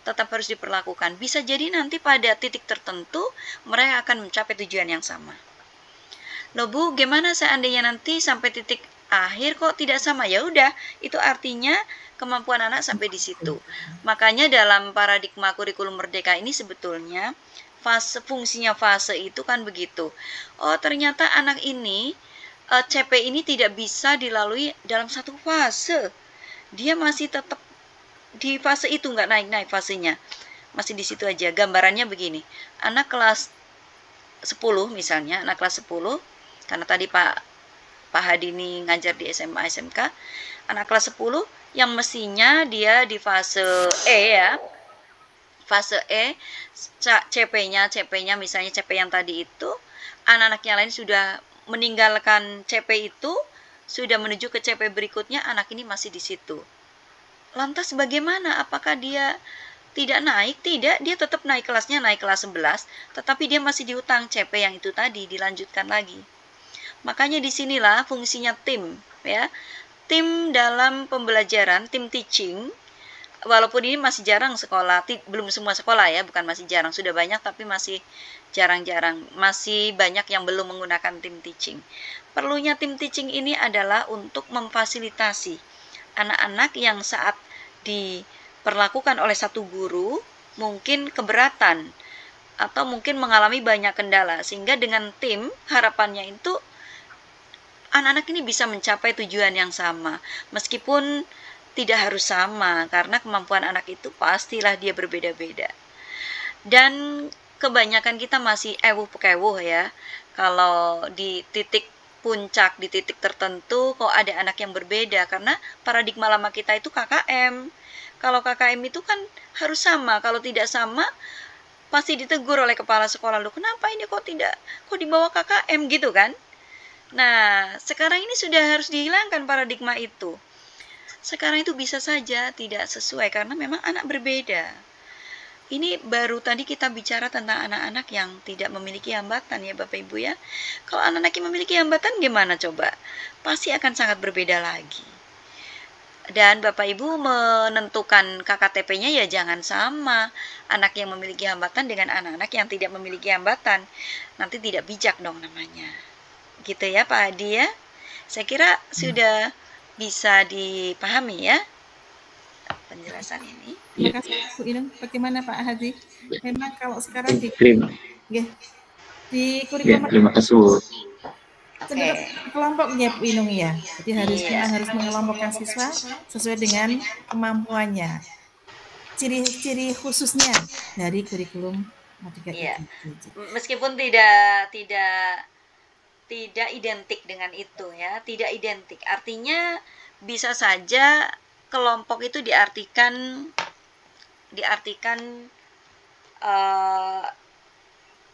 tetap harus diperlakukan. Bisa jadi nanti pada titik tertentu mereka akan mencapai tujuan yang sama. Loh Bu, gimana seandainya nanti sampai titik akhir kok tidak sama? Ya udah, itu artinya kemampuan anak sampai di situ. Makanya dalam paradigma kurikulum merdeka ini sebetulnya fungsinya fase itu kan begitu. Oh, ternyata anak ini CP ini tidak bisa dilalui dalam satu fase. Dia masih tetap di fase itu, nggak naik-naik fasenya. Masih di situ aja. Gambarannya begini. Anak kelas 10 misalnya, anak kelas 10, karena tadi Pak Hadi ini ngajar di SMA SMK, anak kelas 10 yang mestinya dia di fase E ya. Fase E, CP-nya misalnya CP yang tadi itu, anak-anak yang lain sudah meninggalkan CP itu, sudah menuju ke CP berikutnya, anak ini masih di situ. Lantas bagaimana? Apakah dia tidak naik? Tidak, dia tetap naik kelasnya, naik kelas 11, tetapi dia masih dihutang CP yang itu tadi, dilanjutkan lagi. Makanya disinilah fungsinya tim, ya. Tim dalam pembelajaran, tim teaching, walaupun ini masih jarang sekolah, belum semua sekolah ya, bukan masih jarang, sudah banyak tapi masih jarang-jarang, masih banyak yang belum menggunakan tim teaching. Perlunya tim teaching ini adalah untuk memfasilitasi anak-anak yang saat diperlakukan oleh satu guru mungkin keberatan atau mungkin mengalami banyak kendala, sehingga dengan tim harapannya itu anak-anak ini bisa mencapai tujuan yang sama, meskipun tidak harus sama, karena kemampuan anak itu pastilah dia berbeda-beda. Dan kebanyakan kita masih ewuh-pekewuh ya, kalau di titik puncak, di titik tertentu kok ada anak yang berbeda, karena paradigma lama kita itu KKM. Kalau KKM itu kan harus sama, kalau tidak sama pasti ditegur oleh kepala sekolah, lu kenapa ini kok di bawah KKM gitu kan. Nah, sekarang ini sudah harus dihilangkan paradigma itu. Sekarang itu bisa saja tidak sesuai karena memang anak berbeda. Ini baru tadi kita bicara tentang anak-anak yang tidak memiliki hambatan ya Bapak Ibu ya. Kalau anak-anak yang memiliki hambatan gimana coba? Pasti akan sangat berbeda lagi. Dan Bapak Ibu menentukan KKTP-nya ya jangan sama anak yang memiliki hambatan dengan anak-anak yang tidak memiliki hambatan. Nanti tidak bijak dong namanya. Gitu ya Pak Hadi ya. Saya kira sudah bisa dipahami ya penjelasan ini. Terima kasih Bu Inung. Bagaimana Pak Hadi? Memang kalau sekarang di kurikulum terima kasih Bu. cenderung kelompoknya Bu Inung ya. Jadi harus mengelompokkan siswa sesuai dengan kemampuannya. Ciri-ciri khususnya dari kurikulum merdeka itu. Meskipun tidak identik dengan itu ya, tidak identik. Artinya bisa saja kelompok itu diartikan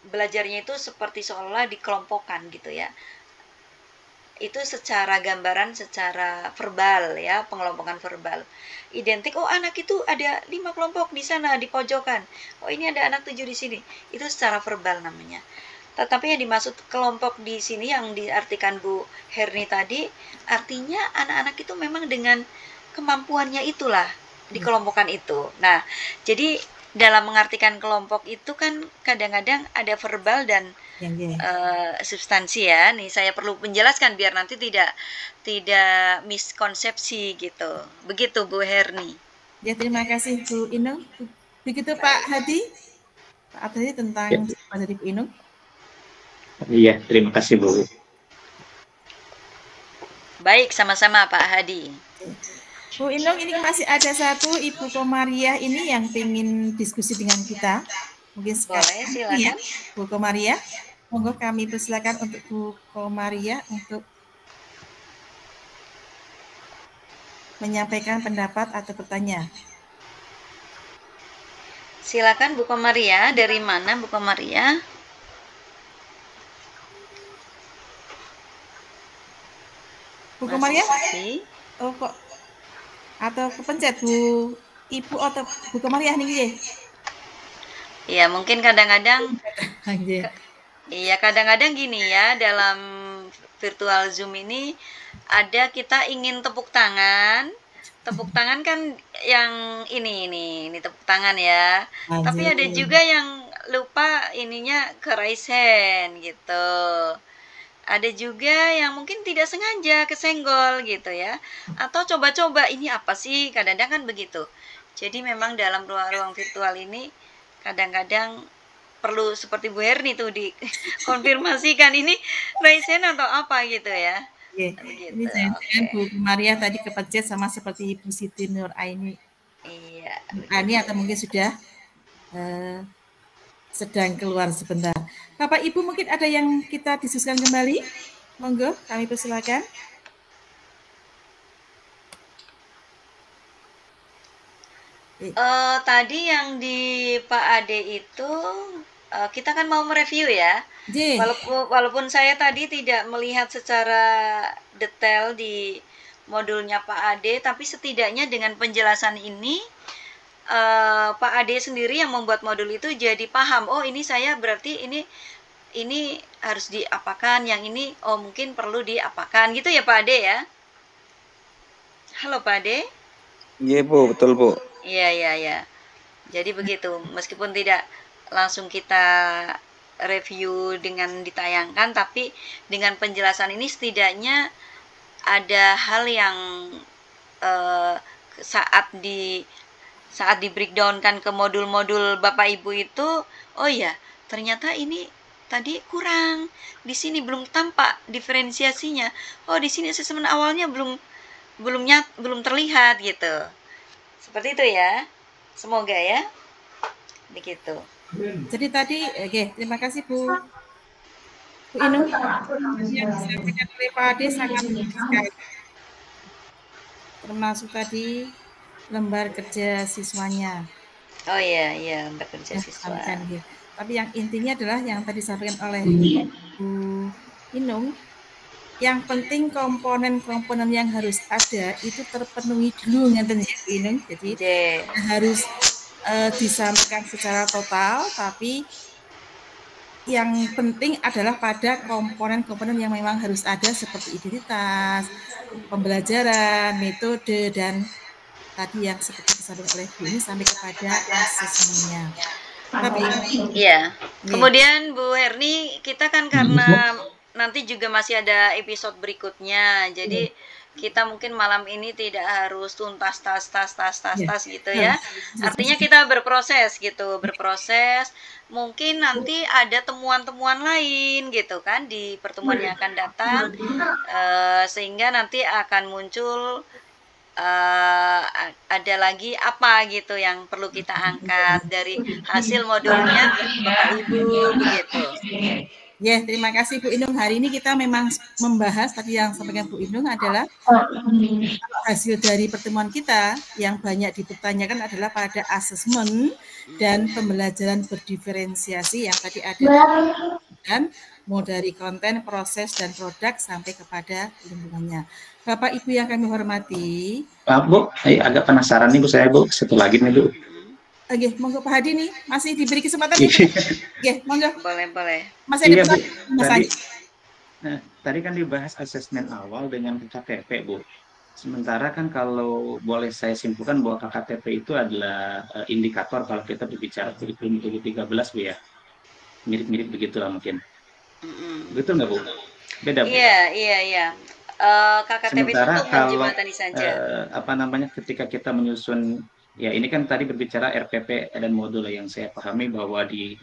belajarnya itu seperti seolah dikelompokkan gitu ya. Itu secara gambaran, secara verbal ya, pengelompokan verbal. Identik, oh anak itu ada 5 kelompok di sana di pojokan. Oh ini ada anak 7 di sini. Itu secara verbal namanya. Tetapi yang dimaksud kelompok di sini yang diartikan Bu Herni tadi, artinya anak-anak itu memang dengan kemampuannya itulah dikelompokkan itu. Nah, jadi dalam mengartikan kelompok itu kan kadang-kadang ada verbal dan substansi ya. Nih saya perlu menjelaskan biar nanti tidak miskonsepsi gitu. Begitu Bu Herni. Ya terima kasih Bu Inung. Begitu Pak Hadi. Pak Hadi tentang dari Bu Inung. Iya, terima kasih Bu. Baik, sama-sama Pak Hadi. Bu Inung, ini masih ada satu Ibu Komariah ini yang ingin diskusi dengan kita. Mungkin boleh, silakan. Ya, Bu Komariah, monggo kami persilakan untuk Bu Komariah untuk menyampaikan pendapat atau pertanyaan. Silakan Bu Komariah, dari mana Bu Komariah? Bu Komariah? Oh kok atau kepencet Bu Ibu atau Bu Komariah nih? Iya, mungkin kadang-kadang iya, kadang-kadang gini ya, dalam virtual Zoom ini ada kita ingin tepuk tangan, tepuk tangan kan yang ini tepuk tangan ya. Tapi ada Lanjut. juga yang lupa ininya ke raise hand gitu. Ada juga yang mungkin tidak sengaja kesenggol gitu ya. Atau coba-coba ini apa sih? Kadang-kadang kan begitu. Jadi memang dalam ruang-ruang virtual ini kadang-kadang perlu seperti Bu Herni tuh dikonfirmasikan ini raise hand atau apa gitu ya. Oke. Begitu. Ini jangan Bu Maria tadi kepencet sama seperti Ibu Siti Nur Aini. Iya. Ani atau mungkin sudah sedang keluar sebentar. Bapak Ibu mungkin ada yang kita diskusikan kembali? Monggo, kami persilakan. Tadi yang di Pak Ade itu kita kan mau mereview ya. Walaupun saya tadi tidak melihat secara detail di modulnya Pak Ade, tapi setidaknya dengan penjelasan ini Pak Ade sendiri yang membuat modul itu jadi paham. Oh, ini saya berarti ini harus diapakan, yang ini oh mungkin perlu diapakan gitu ya Pak Ade ya. Halo Pak Ade. Iya Bu, betul Bu. Iya. Jadi begitu, meskipun tidak langsung kita review dengan ditayangkan, tapi dengan penjelasan ini setidaknya ada hal yang saat di breakdownkan ke modul-modul Bapak Ibu itu, oh ya, ternyata ini tadi kurang. Di sini belum tampak diferensiasinya. Oh, di sini asesmen awalnya belum terlihat gitu. Seperti itu ya. Semoga ya. Begitu. Jadi tadi, oke, terima kasih Bu Inung. Yang disampaikan oleh Pak Ade sangat sekali. Termasuk tadi lembar kerja siswanya. Oh iya, lembar kerja siswa. Tapi yang intinya adalah yang tadi disampaikan oleh Bu Inung, yang penting komponen-komponen yang harus ada itu terpenuhi dulu ngeten ya Bu Inung. Jadi harus disampaikan secara total, tapi yang penting adalah pada komponen-komponen yang memang harus ada seperti identitas, pembelajaran, metode, dan tadi yang seperti disampaikan oleh Bu ini sampai kepada asesmennya. Iya. Kemudian Bu Herni, kita kan karena nanti juga masih ada episode berikutnya, jadi kita mungkin malam ini tidak harus tuntas tas gitu ya. Artinya kita berproses. Mungkin nanti ada temuan-temuan lain gitu kan di pertemuan yang akan datang, sehingga nanti akan muncul ada lagi apa gitu yang perlu kita angkat dari hasil modulnya Bapak Ibu begitu. Ya, terima kasih Bu Inung. Hari ini kita memang membahas tadi yang sampaikan Bu Inung adalah hasil dari pertemuan kita yang banyak dipertanyakan adalah pada asesmen dan pembelajaran berdiferensiasi yang tadi ada dan mau dari konten, proses, dan produk sampai kepada lingkungannya. Bapak Ibu yang kami hormati. Pak Bu, agak penasaran nih Bu saya Bu, satu lagi nih Bu. Oke, monggo Pak Hadi nih, masih diberi kesempatan nih. Oke, monggo. Boleh. Masih ada tadi kan dibahas asesmen awal dengan KKTP Bu. Sementara kan kalau boleh saya simpulkan bahwa KKTP itu adalah indikator kalau kita berbicara kurikulum 2013 Bu ya. Mirip-mirip begitulah mungkin. Betul nggak Bu? Beda Bu? Iya. KKTP itu untuk menjembatani saja. Ketika kita menyusun, ya ini kan tadi berbicara RPP dan modul yang saya pahami bahwa di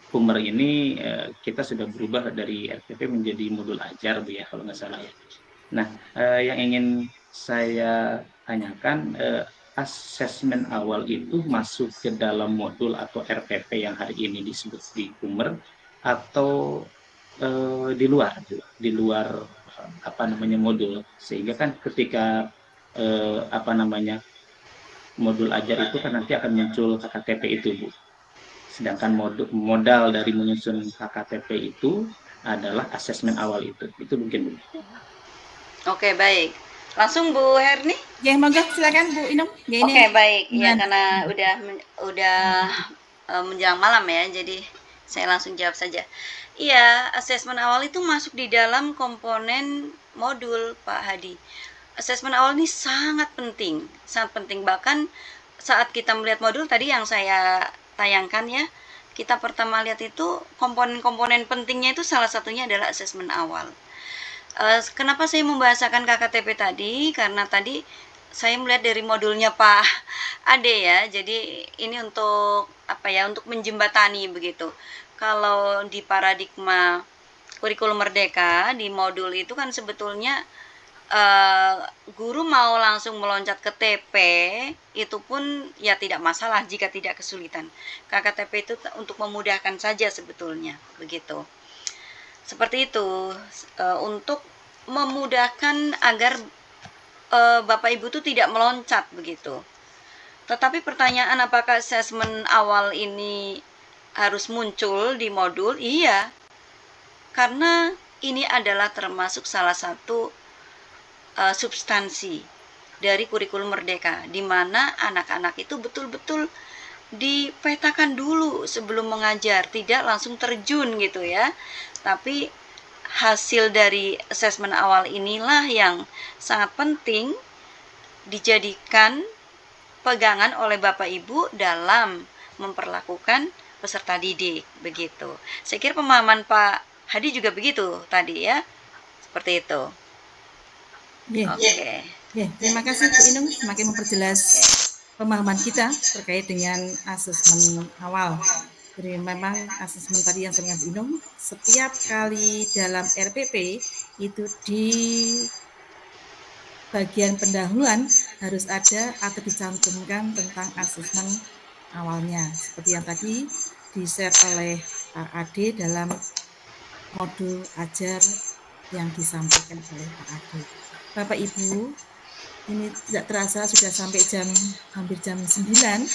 Kumer ini kita sudah berubah dari RPP menjadi modul ajar Bu ya kalau nggak salah ya. Nah, yang ingin saya tanyakan, asesmen awal itu masuk ke dalam modul atau RPP yang hari ini disebut di Kumer atau di luar modul, sehingga kan ketika modul ajar itu kan nanti akan muncul KKTP itu Bu, sedangkan modal dari menyusun KKTP itu adalah asesmen awal itu mungkin Bu. Oke, baik. Langsung Bu Herni? Ya, monggo silakan Bu Inung. Oke, baik. Ya, karena udah menjelang malam ya, jadi saya langsung jawab saja. Iya, asesmen awal itu masuk di dalam komponen modul Pak Hadi. asesmen awal ini sangat penting. Bahkan saat kita melihat modul tadi yang saya tayangkan ya, kita pertama lihat itu komponen-komponen pentingnya itu salah satunya adalah asesmen awal. Kenapa saya membahasakan KKTP tadi? Karena tadi saya melihat dari modulnya Pak Ade ya. Jadi ini untuk apa ya? Untuk menjembatani begitu. Kalau di paradigma kurikulum merdeka di modul itu kan sebetulnya guru mau langsung meloncat ke TP itu pun ya tidak masalah jika tidak kesulitan. KKTP itu untuk memudahkan saja sebetulnya begitu. Seperti itu, untuk memudahkan agar Bapak Ibu itu tidak meloncat begitu. Tetapi pertanyaan apakah asesmen awal ini harus muncul di modul? Iya, karena ini adalah termasuk salah satu substansi dari kurikulum merdeka, di mana anak-anak itu betul-betul dipetakan dulu sebelum mengajar, tidak langsung terjun gitu ya. Tapi hasil dari asesmen awal inilah yang sangat penting dijadikan pegangan oleh Bapak Ibu dalam memperlakukan peserta didik begitu. Saya kira pemahaman Pak Hadi juga begitu tadi ya. Seperti itu. Oke. Terima kasih Bu Inung semakin memperjelas pemahaman kita terkait dengan asesmen awal. Jadi memang asesmen tadi yang dengan Bu Inung, setiap kali dalam RPP itu di bagian pendahuluan harus ada atau dicantumkan tentang asesmen awalnya. Seperti yang tadi di-share oleh Pak Ade dalam modul ajar yang disampaikan oleh Pak Ade. Bapak Ibu, ini tidak terasa sudah sampai hampir jam 9.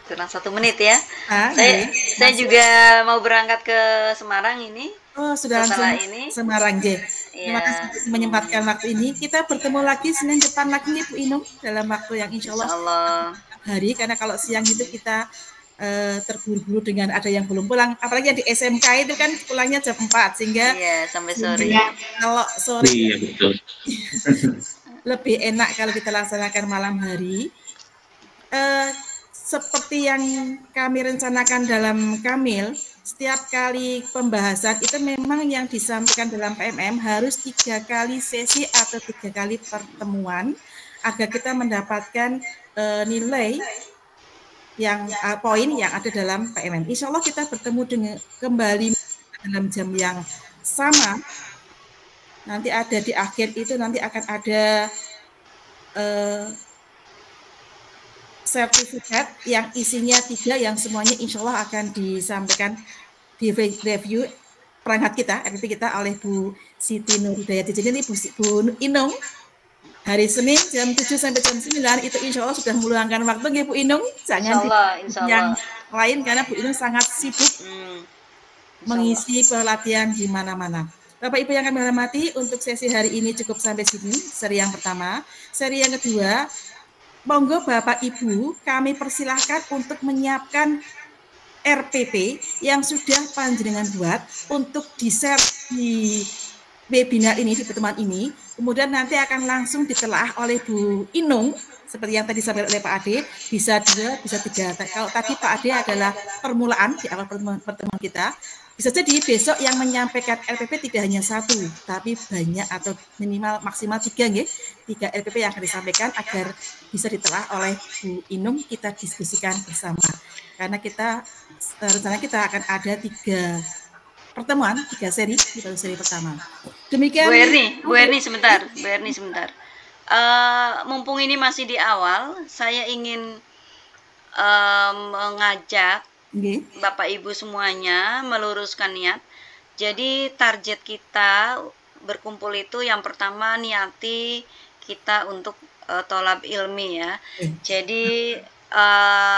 Kurang 1 menit ya. Saya juga mau berangkat ke Semarang ini. Oh, sudah langsung ini. Semarang, J. Terima kasih menyempatkan waktu ini. Kita bertemu lagi Senin depan lagi nih Bu Inung dalam waktu yang insya Allah hari, karena kalau siang itu kita terburu-buru dengan ada yang belum pulang, apalagi yang di SMK itu kan pulangnya jam 4 sehingga sampai sore. Kalau sore betul. Lebih enak kalau kita laksanakan malam hari. Seperti yang kami rencanakan dalam Kamil, setiap kali pembahasan itu memang yang disampaikan dalam PMM harus 3 kali sesi atau 3 kali pertemuan agar kita mendapatkan nilai yang poin yang ada dalam PMM. Insya Allah kita bertemu kembali dalam jam yang sama. Nanti ada di akhir itu nanti akan ada sertifikat yang isinya 3 yang semuanya insya Allah akan disampaikan di review perangkat kita, RPP kita oleh Bu Siti Nurhidayati. Jadi ini Bu Inung hari Senin jam 7 sampai jam 9 itu insya Allah sudah meluangkan waktu ya Bu Inung. Jangan insya Allah. Yang lain karena Bu Inung sangat sibuk mengisi pelatihan di mana-mana. Bapak Ibu yang kami hormati, untuk sesi hari ini cukup sampai sini, seri yang pertama. Seri yang kedua, monggo Bapak Ibu kami persilahkan untuk menyiapkan RPP yang sudah panjenengan buat untuk di-share di webinar ini, di pertemuan ini. Kemudian nanti akan langsung ditelaah oleh Bu Inung, seperti yang tadi disampaikan oleh Pak Ade, bisa 2, bisa 3. Kalau tadi Pak Ade adalah permulaan di awal pertemuan kita, bisa jadi besok yang menyampaikan RPP tidak hanya 1, tapi banyak atau minimal maksimal 3 ya. 3 RPP yang akan disampaikan agar bisa ditelaah oleh Bu Inung, kita diskusikan bersama. Karena rencana kita akan ada 3 pertemuan, 3 seri, di baru seri pertama. Demikian. Bu Erni sebentar. Mumpung ini masih di awal, saya ingin mengajak Bapak Ibu semuanya meluruskan niat. Jadi target kita berkumpul itu yang pertama niati kita untuk tolab ilmi ya. Jadi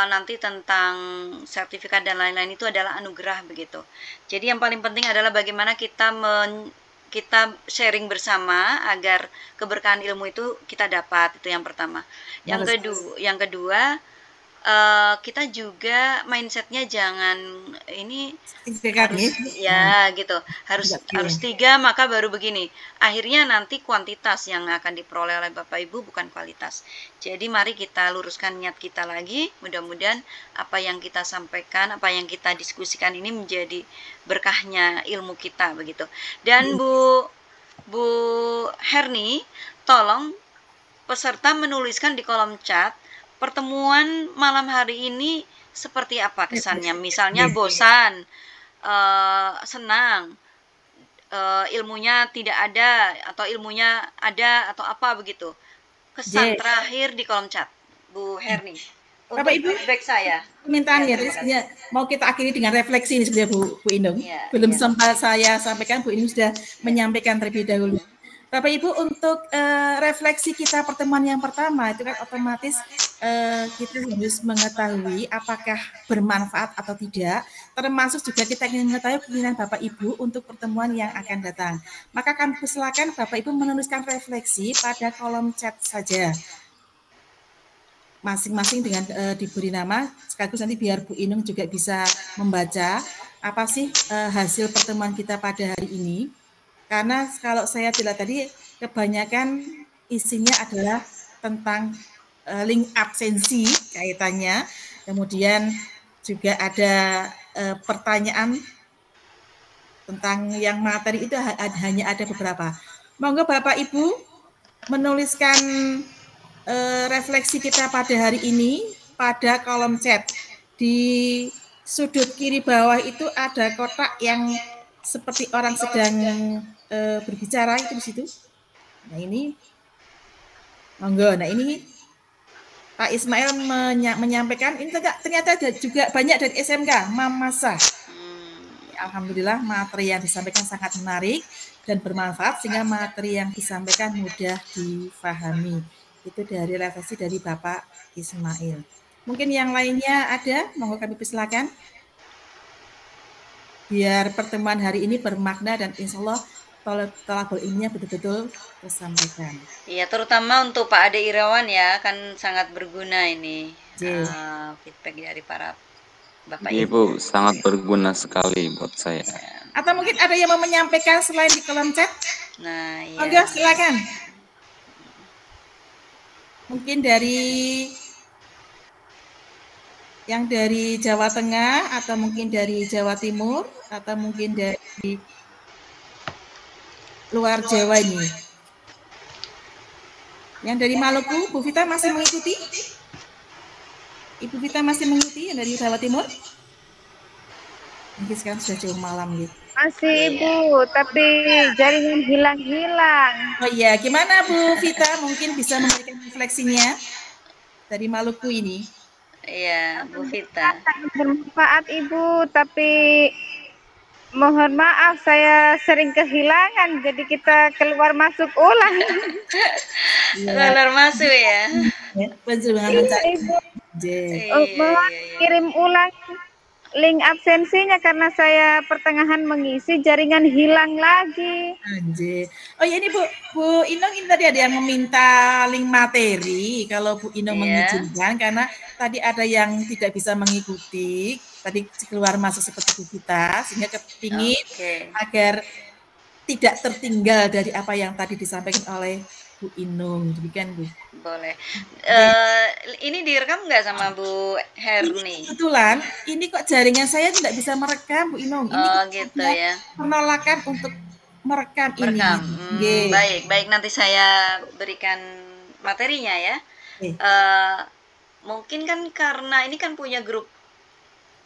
nanti tentang sertifikat dan lain-lain itu adalah anugerah begitu. Jadi yang paling penting adalah bagaimana kita sharing bersama agar keberkahan ilmu itu kita dapat, itu yang pertama. Yang kedua kita juga mindsetnya jangan ini Singkat harus nih. ya gitu, harus Oke. harus 3 maka baru begini. Akhirnya nanti kuantitas yang akan diperoleh oleh Bapak Ibu bukan kualitas. Jadi mari kita luruskan niat kita lagi. Mudah-mudahan apa yang kita sampaikan, apa yang kita diskusikan ini menjadi berkahnya ilmu kita begitu. Dan Bu Herni, tolong peserta menuliskan di kolom chat pertemuan malam hari ini seperti apa kesannya. Misalnya bosan, senang, ilmunya tidak ada, atau ilmunya ada, atau apa begitu. Kesan terakhir di kolom chat, Bu Herni. Untuk Bapak Ibu, feedback saya. permintaan ya, terima terus mau kita akhiri dengan refleksi ini sebenarnya Bu Inung. Ya, Belum ya. sempat saya sampaikan, Bu Inung sudah menyampaikan terlebih dahulu. Bapak Ibu, untuk refleksi kita pertemuan yang pertama itu kan otomatis kita harus mengetahui apakah bermanfaat atau tidak, termasuk juga kita ingin mengetahui keinginan Bapak Ibu untuk pertemuan yang akan datang. Maka kami persilakan Bapak Ibu menuliskan refleksi pada kolom chat saja. Masing-masing dengan diberi nama, sekaligus nanti biar Bu Inung juga bisa membaca apa sih hasil pertemuan kita pada hari ini. Karena kalau saya lihat tadi kebanyakan isinya adalah tentang link absensi kaitannya, kemudian juga ada pertanyaan tentang yang materi itu hanya ada beberapa. Monggo Bapak Ibu menuliskan refleksi kita pada hari ini pada kolom chat. Di sudut kiri bawah itu ada kotak yang seperti orang sedang berbicara itu di situ. Nah ini, monggo. Nah ini Pak Ismail menyampaikan ini ternyata ada juga banyak dari SMK Mamasa. Alhamdulillah materi yang disampaikan sangat menarik dan bermanfaat sehingga materi yang disampaikan mudah difahami. Itu dari refleksi dari Bapak Ismail. Mungkin yang lainnya ada, monggo kami persilakan. Biar pertemuan hari ini bermakna dan insya Allah tolabul ilmiah betul-betul tersampaikan. Iya, terutama untuk Pak Ade Irawan ya, kan sangat berguna ini feedback dari para Bapak Ibu. Ibu sangat berguna sekali buat saya. Atau mungkin ada yang mau menyampaikan selain di kolom chat? Nah, iya. Monggo silakan. Mungkin dari yang dari Jawa Tengah atau mungkin dari Jawa Timur atau mungkin dari luar Jawa ini. Yang dari Maluku, Bu Vita masih mengikuti? Ibu Vita masih mengikuti yang dari Jawa Timur? Mungkin sekarang sudah jauh malam gitu. Masih Ibu, tapi jaringan hilang-hilang. Oh iya, gimana Bu Vita? Mungkin bisa memberikan refleksinya dari Maluku ini. Iya, Bu Vita. Bermanfaat Ibu, tapi mohon maaf saya sering kehilangan, jadi kita keluar masuk ulang. Keluar masuk ya. Ibu. Mohon kirim ulang link absensinya karena saya pertengahan mengisi jaringan hilang lagi. Anjir. Oh ya ini Bu Inung ini tadi ada yang meminta link materi kalau Bu Inung mengizinkan karena tadi ada yang tidak bisa mengikuti tadi keluar masuk seperti Bu Vita sehingga kepingin agar tidak tertinggal dari apa yang tadi disampaikan oleh Bu Inung, demikian Bu. Boleh. Ini direkam nggak sama Bu Herni? Kebetulan ini kok jaringan saya tidak bisa merekam Bu Inung. Ini gitu ya. Penolakan untuk merekam ini. Baik nanti saya berikan materinya ya. Mungkin kan karena ini kan punya grup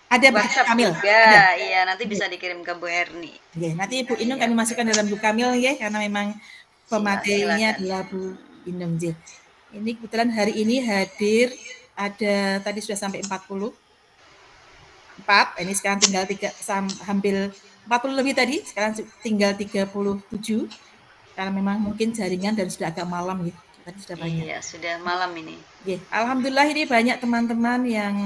ada WhatsApp Kamil juga, iya nanti bisa dikirim ke Bu Herni. Nanti Bu Inung kami masukkan dalam Bu Kamil ya karena memang pematerinya adalah Bu Inung J. Ini kebetulan hari ini hadir ada tadi sudah sampai 44. Ini sekarang tinggal hampir 40 lebih tadi, sekarang tinggal 37. Karena memang mungkin jaringan dan sudah agak malam gitu. Tadi sudah banyak. Iya, sudah malam ini. Alhamdulillah ini banyak teman-teman yang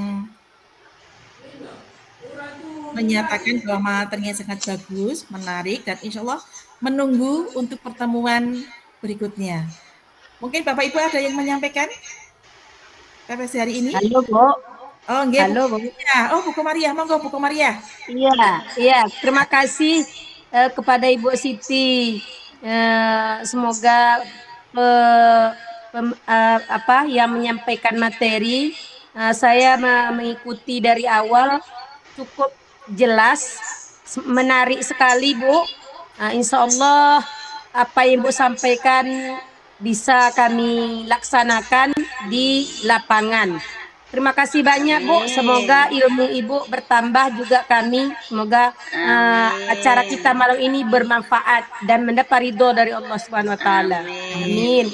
menyatakan bahwa materinya sangat bagus, menarik dan insya Allah menunggu untuk pertemuan berikutnya. Mungkin Bapak Ibu ada yang menyampaikan refleksi hari ini? Halo Bu. Oh, nggih. Halo, Bu. Ya, oh Bu Komaria, monggo Bu Komaria. Iya, terima kasih kepada Ibu Siti. Semoga apa yang menyampaikan materi saya mengikuti dari awal cukup jelas, menarik sekali Bu. Insya Allah apa yang Bu sampaikan bisa kami laksanakan di lapangan. Terima kasih banyak Bu. Semoga ilmu Ibu bertambah juga kami. Semoga acara kita malam ini bermanfaat dan mendapat ridho dari Allah Subhanahu wa taala. Amin.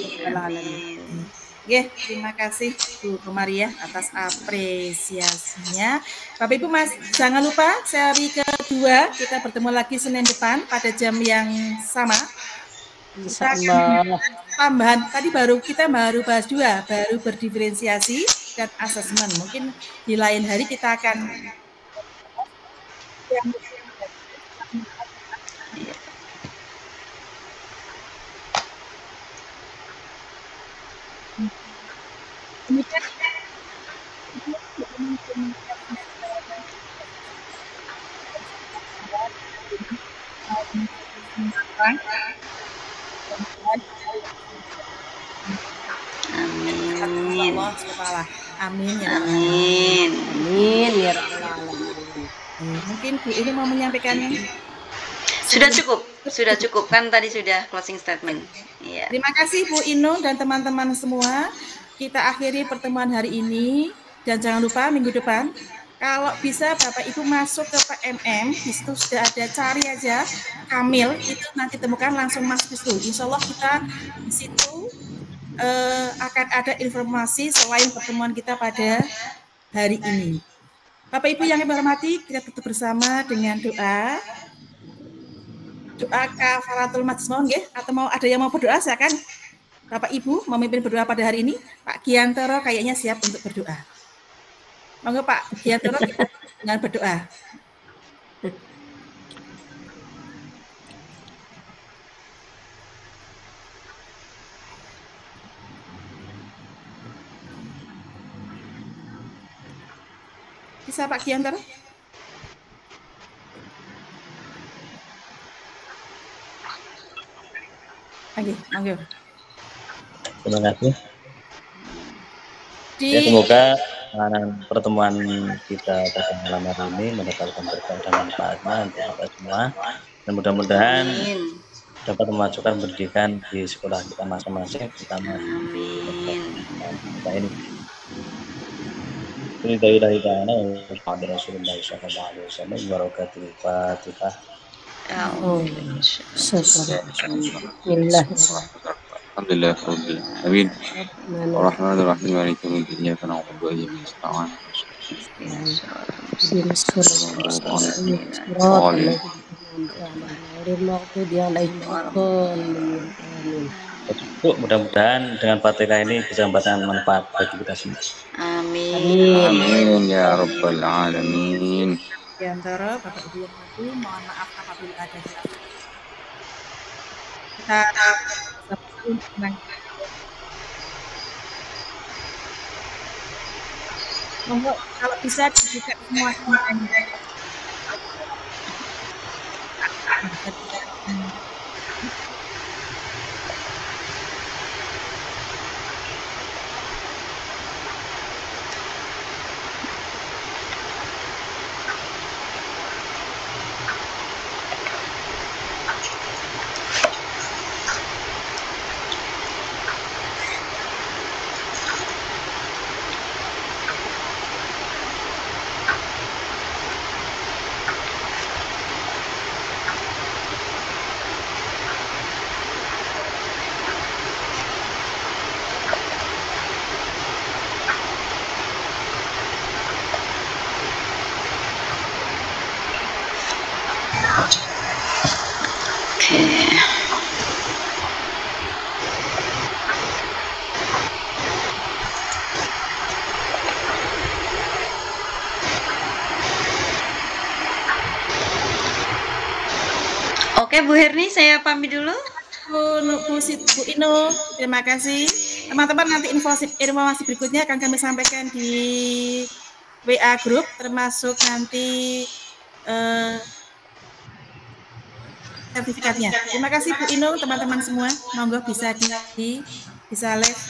Oke, terima kasih Bu Komaria atas apresiasinya. Bapak Ibu Mas, jangan lupa seri kedua kita bertemu lagi Senin depan pada jam yang sama. Insyaallah. Tambahan tadi kita baru bahas dua, baru berdiferensiasi dan asesmen. Mungkin di lain hari kita akan Amin. Amin ya. Amin. Amin ya rabbal alamin. Mungkin Bu ini mau menyampaikannya. Sudah cukup kan tadi sudah closing statement. Iya. Terima kasih Bu Inung dan teman-teman semua. Kita akhiri pertemuan hari ini dan jangan lupa minggu depan kalau bisa Bapak Ibu masuk ke PMM, di situ sudah ada, cari aja Kamil, itu nanti temukan langsung masuk di situ. Insya Allah kita di situ akan ada informasi selain pertemuan kita pada hari ini. Bapak Ibu yang kami hormati, kita tutup bersama dengan doa kafaratul majlis, nggih, atau mau ada yang mau berdoa silakan. Bapak Ibu memimpin berdoa pada hari ini. Pak Giantoro kayaknya siap untuk berdoa. Monggo Pak Giantoro dengan berdoa. Bisa Pak Giantoro? Oke, monggo. Terima kasih. Ya, semoga pertemuan kita pada malam hari ini mendapatkan berkah dan manfaatnya untuk kita semua, dan mudah-mudahan dapat memajukan pendidikan di sekolah kita masing-masing, terutama kita ini. Alhamdulillah, amin. Ar-Rahmanir-Rahim, Maliki yaumiddin, iyyaka na'budu wa iyyaka nasta'in. Mudah-mudahan dengan Fatihah ini bisa memberikan manfaat bagi kita semua. Amin. Amin ya rabbal alamin. Di antara Bapak Ibu yang mati, mohon maaf apabila ada salah. Kita monggo kalau bisa dibuka semua semuanya. Oke Bu Herni, saya pamit dulu. Bu Ino, terima kasih. Teman-teman, nanti informasi berikutnya akan kami sampaikan di WA grup, termasuk nanti sertifikatnya. Terima kasih Bu Inung, teman-teman semua. Monggo bisa live